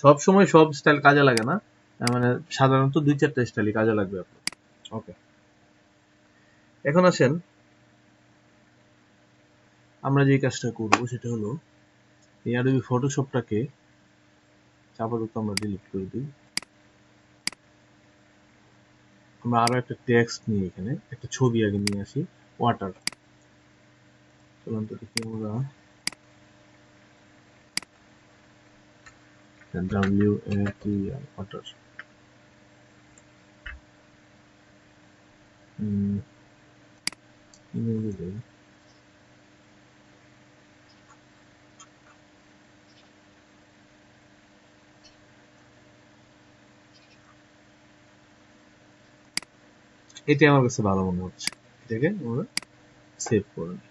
S1: সব সময় সব স্টাইল কাজে লাগে না, মানে সাধারণত 2 4টা স্টাইলই কাজে লাগবে আপনার। ওকে, এখন আসেন আমরা যে কাজটা করবো সেটা হলো এই অ্যাডোবি ফটোশপটাকে আপাতত আমরা ডিলিট করে দিই। আমরা আরো একটা টেক্সট নিয়ে এখানে একটা ছবি আগে নিয়ে আসি, ওয়াটার, চলুন তো দেখি আমরা WATR ওয়াটার, ইমেজে যাই, এটা আমার কাছে ভালো মনে হচ্ছে, এটাকে আমরা সেভ করে নিই।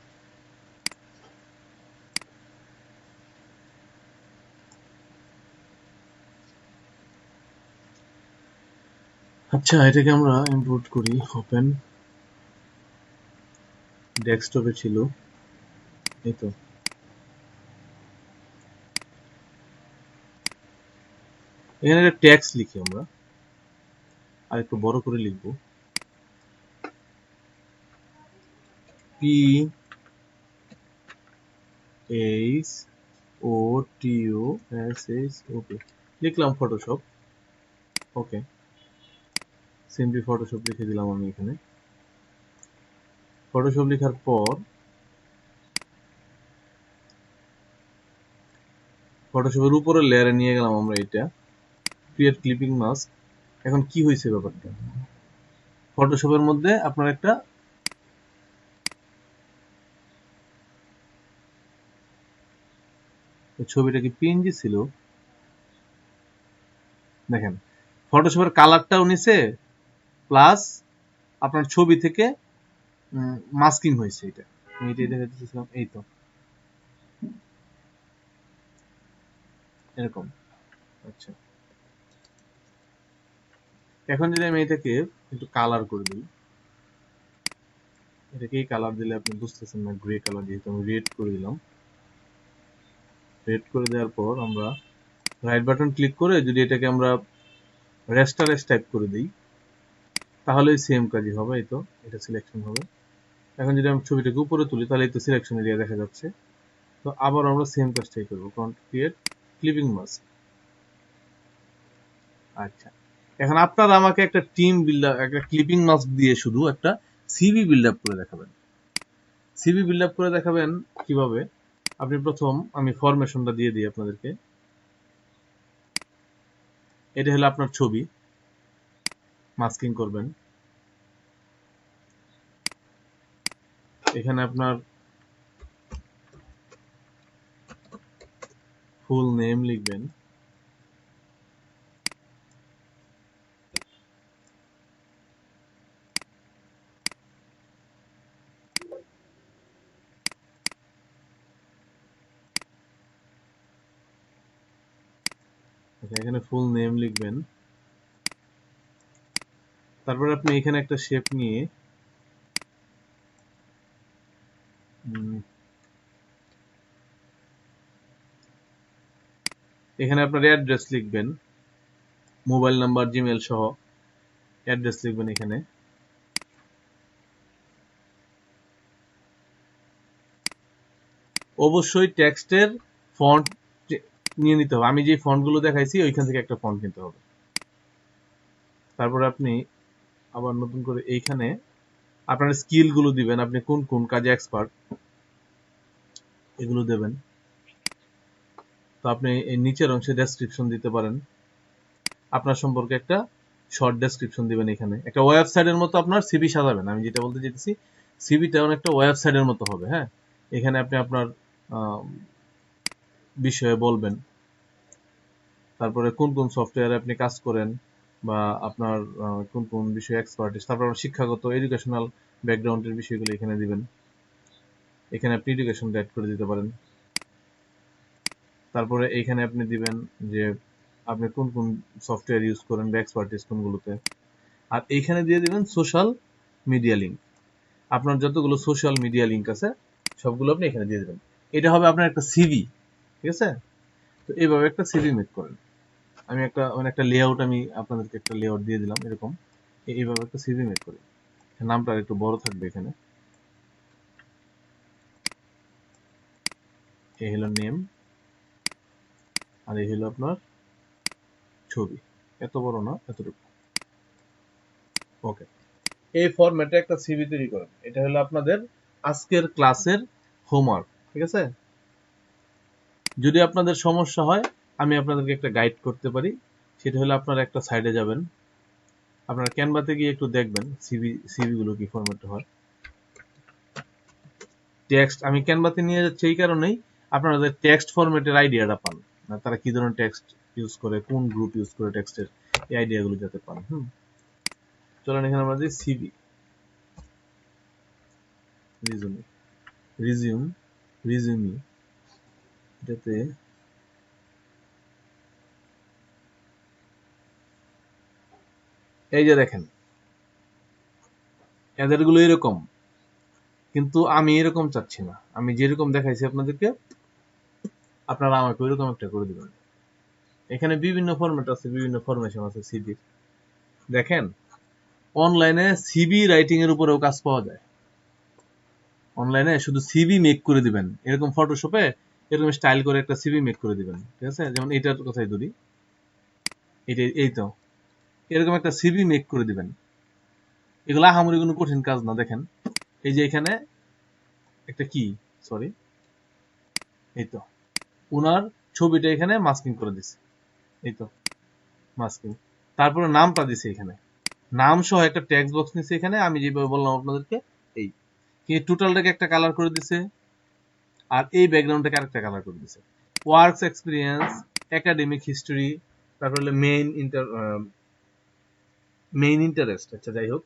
S1: আচ্ছা, এটাকে আমরা ইম্পোর্ট করি, ওপেন, ডেস্কটপে ছিল, এই তো। এখানে একটা টেক্সট লিখি আমরা, আর একটু বড় করে লিখবো, PHOTOSHOP, লিখলাম ফটোশপ। ওকে, সিম্পলি ফটোশপ লিখে দিলাম আমি এখানে। ফটোশপ লেখার পর ফটোশপের উপরের লেয়ারে নিয়ে গেলাম আমরা, এটা ক্রিয়েট ক্লিপিং মাস্ক। এখন কি হয়েছে ব্যাপারটা, ফটোশপের মধ্যে আপনার একটা ছবিটা কি পিএনজি ছিল, দেখেন ফটোশপের কালারটাও নিছে, প্লাস আপনার ছবি থেকে মাস্কিং হয়েছে। এটা আমি এটাই দেখাতে চাইছিলাম, এই তো এরকম। আচ্ছা, এখন যদি আমি এটাকে একটু কালার করে দিই, এটাকেই কালার দিলে আপনি বুঝতেছেন না, গ্রে কালার যেহেতু আমি রেড করে দিলাম। রেড করে দেওয়ার পর আমরা রাইট বাটন ক্লিক করে যদি এটাকে আমরা রেস্টারেস টাইপ করে দিই তাহলে সেম কাজই হবে। এই তো এটা সিলেকশন হবে। এখন যদি আমি ছবিটাকে উপরে তুলি তাহলে এই তো সিলেকশন এরিয়া দেখা যাচ্ছে। তো আবার আমরা সেম কাজটাই করবো, ক্রিয়েট ক্লিপিং মাস্ক। আচ্ছা, এখন আপনারা আমাকে একটা টিম বিল্ড আপ, একটা ক্লিপিং মাস্ক দিয়ে শুধু একটা সিভি বিল্ড আপ করে দেখাবেন। সিভি বিল্ড আপ করে দেখাবেন কিভাবে? আপনি প্রথম, আমি ফরমেশনটা দিয়ে দিই আপনাদেরকে। এটা হলো আপনার ছবি, মাস্কিং করবেন। এখানে আপনার ফুল নেম লিখবেন। এখানে ফুল নেম লিখবেন। তারপরে আপনি এখানে একটা শেপ নিয়ে এখানে আপনার অ্যাড্রেস লিখবেন, মোবাইল নাম্বার, জিমেল সহ অ্যাড্রেস লিখবেন এখানে। অবশ্যই টেক্সটের ফন্ট নিয়ে নিতে হবে। আমি যে ফন্টগুলো দেখাইছি ওইখান থেকে একটা ফন্ট নিতে হবে। তারপরে আপনি আবার নতুন করে এইখানে আপনার স্কিলগুলো দিবেন, আপনি কোন কোন কাজে এক্সপার্ট এগুলো দেবেন। তো আপনি এই নিচের অংশে ডেসক্রিপশন দিতে পারেন, আপনার সম্পর্কে একটা শর্ট ডেসক্রিপশন দিবেন। এখানে একটা ওয়েবসাইটের মতো আপনার সিভি সাজাবেন। আমি যেটা বলতে চাইতেছি, সিভিটা অনেকটা ওয়েবসাইটের মতো হবে। হ্যাঁ, এখানে আপনি আপনার বিষয়ে বলবেন, তারপরে কোন কোন সফটওয়্যারে আপনি কাজ করেন বা আপনার কোন কোন বিষয়ে এক্সপার্টিস, তারপর শিক্ষাগত এডুকেশনাল ব্যাকগ্রাউন্ডের বিষয়গুলো এখানে দিবেন। এখানে আপনি এডুকেশন অ্যাড করে দিতে পারেন। তারপরে এইখানে আপনি দিবেন যে আপনি কোন কোন সফটওয়্যার ইউজ করেন বা এক্সপার্টিস কোনগুলোতে। আর এইখানে দিয়ে দিবেন সোশ্যাল মিডিয়া লিঙ্ক। আপনার যতগুলো সোশ্যাল মিডিয়া লিঙ্ক আছে সবগুলো আপনি এখানে দিয়ে দেবেন। এটা হবে আপনার একটা সিভি। ঠিক আছে? তো এইভাবে একটা সিভি মেক করেন। আমি একটা লেআউট, আমি আপনাদেরকে একটা লেআউট দিয়ে দিলাম এরকম। এইভাবে একটা সিভি মেক করি। নামটা একটু বড় থাকবে এখানে। এই হলো নেম, আর এই হলো আপনার ছবি। এত বড় না, এতটুকু। ওকে, এই ফরম্যাটে একটা সিভি তৈরি করেন। এটা হলো আপনাদের আজকের ক্লাসের হোমওয়ার্ক। ঠিক আছে? যদি আপনাদের সমস্যা হয় আমি আপনাদেরকে একটা গাইড করতে পারি। সেটা হলো আপনারা একটা সাইডে যাবেন, আপনারা ক্যানভাতে গিয়ে একটু দেখবেন সিভি গুলো কি ফরম্যাটে হয়। টেক্সট আমি ক্যানভাতে নিয়ে যাচ্ছি এই কারণেই আপনারা যে টেক্সট ফরম্যাটের আইডিয়াটা পান, না তারা কি ধরনের টেক্সট ইউজ করে, কোন গ্রুপ ইউজ করে টেক্সটের, এই আইডিয়াগুলো যাতে পান। চলেন এখানে আমরা দিই সিভি, রিজুমি, রিজিউমি। এটাতে এই যে দেখেন এদেরগুলো এরকম, কিন্তু আমি এরকম চাচ্ছি না। আমি যেরকম দেখাইছি আপনাদেরকে আপনারা আমাকে ওইরকম একটা করে দিবেন। এখানে বিভিন্ন ফরম্যাট আছে, বিভিন্ন ফরমেশন আছে সিভির। দেখেন অনলাইনে সিভি রাইটিং এর উপরেও কাজ পাওয়া যায়। অনলাইনে শুধু সিভি মেক করে দিবেন, এরকম ফটোশপে এরকম স্টাইল করে একটা সিভি মেক করে দিবেন। ঠিক আছে? যেমন এটার কথাই ধরি, এই তো এরকম একটা সিভি মেক করে দিবেন। এগুলো আহামরি কোনো কঠিন কাজ না। দেখেন এই যে এখানে একটা কি, সরি, এই তো উনার ছবিটা এখানে মাস্কিং করে দিছে। এই তো মাস্কিং, তারপরে নামটা দিছে এখানে, নাম সহ একটা টেক্সট বক্স নিছে এখানে। আমি যেভাবে বললাম আপনাদেরকে, এই কি টোটালটাকে একটা কালার করে দিছে, আর এই ব্যাকগ্রাউন্ডটাকে আরেকটা কালার করে দিছে। ওয়ার্কস এক্সপিরিয়েন্স, একাডেমিক হিস্টোরি, তারপর হলো মেইন ইন্টারেস্ট। আচ্ছা যাই হোক,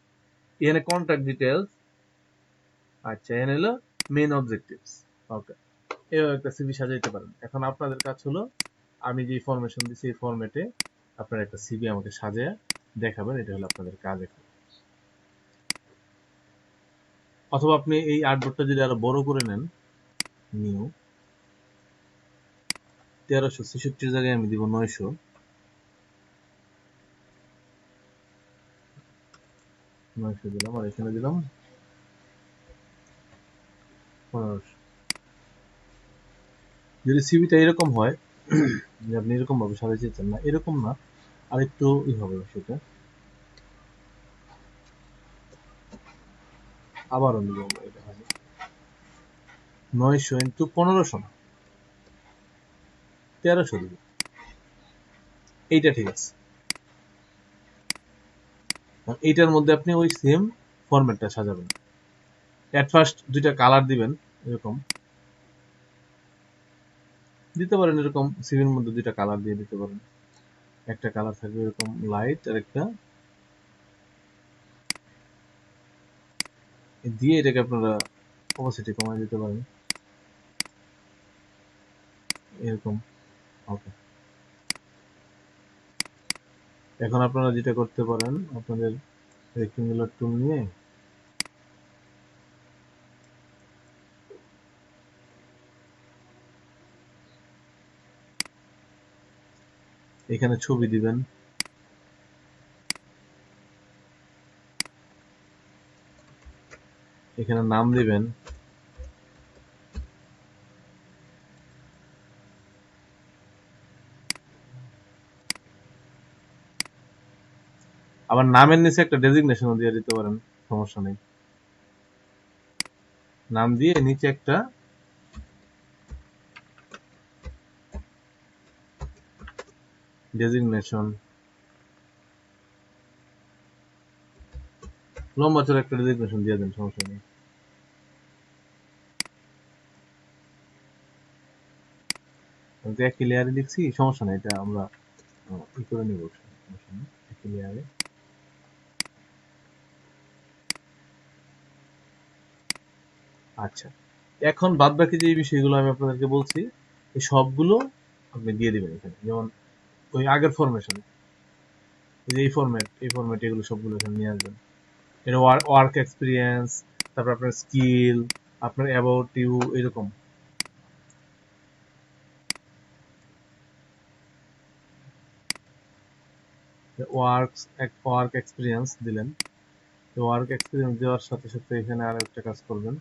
S1: এখানে কন্ট্যাক্ট ডিটেলস। আচ্ছা এখানে হলো মেইন অবজেক্টিভস। ওকে, এইভাবে একটা সিভি সাজাইতে পারেন। এখন আপনাদের কাজ হলো আমি যে ফরমেশন দিছি এই ফরম্যাটে আপনারা একটা সিভি আমাকে সাজিয়ে দেখাবেন। এটা হলো আপনাদের কাজ এখন। অথবা আপনি এই আর্টবোর্ডটা যদি আরো বড় করে নেন, নিউ 1366 জায়গায় আমি দিব 900, দিলাম, আর এখানে দিলাম 1500। যদি সিভিটা এরকম হয় যে আপনি এরকম ভাবে সাজাইতে চান না, এরকম না, আর একটু হবে সেটা, আবারও নিব এটা 900 ইন্টু 1500 না, 1300 দিব। এইটা ঠিক আছে। এইটার মধ্যে আপনি ওই সেম ফরম্যাটটা সাজাবেন। এট ফার্স্ট দুইটা কালার দিবেন, এরকম দিতে পারেন, এরকম সিভির মধ্যে দুইটা কালার দিয়ে দিতে পারেন। একটা কালার থাকবে এরকম লাইট, আর একটা দিয়ে এটাকে আপনারা অপাসিটি কমায় দিতে পারেন, এরকম। ওকে, এখন আপনারা যেটা করতে পারেন, আপনাদের রেক্টেঙ্গুলার টুল নিয়ে এখানে ছবি দিবেন, এখানে নাম দিবেন, আবার নামের নিচে একটা ডেজিগনেশনও দিয়ে দিতে পারেন, সমস্যা নেই। নাম দিয়ে নিচে একটা ডেজিগনেশন, লম্বা চড়া একটা ডেজিগনেশন দিয়ে দেন, সমস্যা নেই। আমি তো একই লেয়ারে লিখছি, সমস্যা নেই, এটা আমরা ই করে নিব, সমস্যা নেই, একই লেয়ারে। আচ্ছা, এখন বাদ বাকি যে বিষয়গুলো আমি আপনাদেরকে বলছি, এই সবগুলো আপনি দিয়ে দিবেন এখানে, যেমন ওই আগের ফরমেশনে, এই ফরম্যাট এগুলো সবগুলো এখানে নিয়ে আসবেন। এটা ওয়ার্ক এক্সপিরিয়েন্স, তারপর আপনার স্কিল, আপনার অ্যাবাউট ইউ, এরকম ওয়ার্ক এক্সপিরিয়েন্স দিলেন। ওয়ার্ক এক্সপিরিয়েন্স দেওয়ার সাথে সাথে এখানে আরো একটা কাজ করবেন,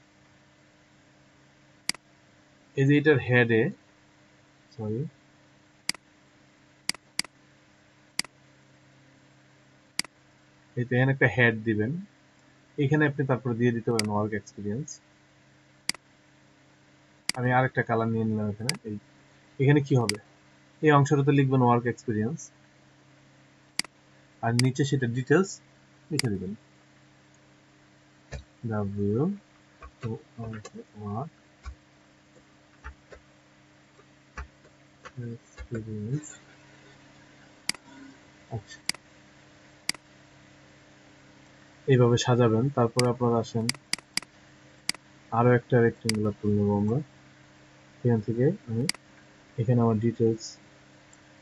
S1: এই যে এটার হেডে, সরি, এখানে একটা হেড দিবেন, এখানে আপনি তারপর দিয়ে দিতে পারেন ওয়ার্ক এক্সপিরিয়েন্স। আমি আরেকটা কালার নিয়ে নিলাম এখানে। এখানে কি হবে, এই অংশটাতে লিখবেন ওয়ার্ক এক্সপিরিয়েন্স, আর নিচে সেটা ডিটেলস লিখে দিবেন, ডাব্লিউ ওয়ার্ক এক্সপিরিয়েন্স। আচ্ছা, এইভাবে সাজাবেন। তারপরে আপনারা আসেন, আরো একটা রেক্টেঙ্গুলার টুল নেব আমরা, এখান থেকে আমি এখানে আমার ডিটেলস,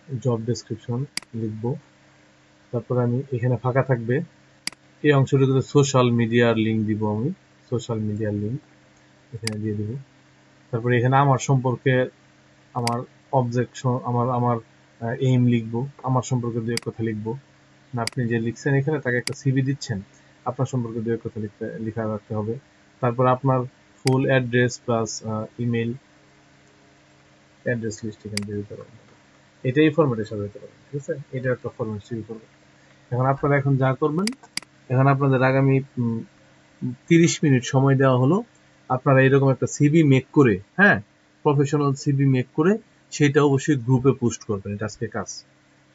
S1: জব ডেসক্রিপশন লিখব। তারপরে আমি এখানে ফাঁকা থাকবে, এই অংশটুকুতে সোশ্যাল মিডিয়ার লিঙ্ক দিব, আমি সোশ্যাল মিডিয়ার লিঙ্ক এখানে দিয়ে দিব। তারপরে এখানে আমার সম্পর্কে, আমার অবজেক্ট, আমার আমার এইম লিখবো, আমার সম্পর্কে দু এক কথা লিখবো। না, আপনি যে লিখছেন এখানে তাকে একটা সিভি দিচ্ছেন, আপনার সম্পর্কে দু এক কথা লিখা রাখতে হবে। তারপর আপনার full address plus email address list এখানে দিয়ে দিতে পারবেন। এটাই ফরম্যাটে সাজাতে পারবেন, ঠিক আছে? এটা একটা ফরম্যাট সিভি ফরম্যাট। এখন আপনারা এখন যা করবেন, এখন আপনাদের আগামী 30 মিনিট সময় দেওয়া হলো, আপনারা এরকম একটা সিভি মেক করে, হ্যাঁ, প্রফেশনাল সিভি মেক করে সেটা অবশ্যই গ্রুপে পোস্ট করবেন। এটা আজকে কাজ।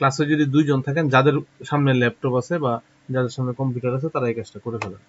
S1: ক্লাসে যদি 2 জন থাকেন, যাদের সামনে ল্যাপটপ আছে বা যাদের সামনে কম্পিউটার আছে, তারা এই কাজটা করে ফেলেন।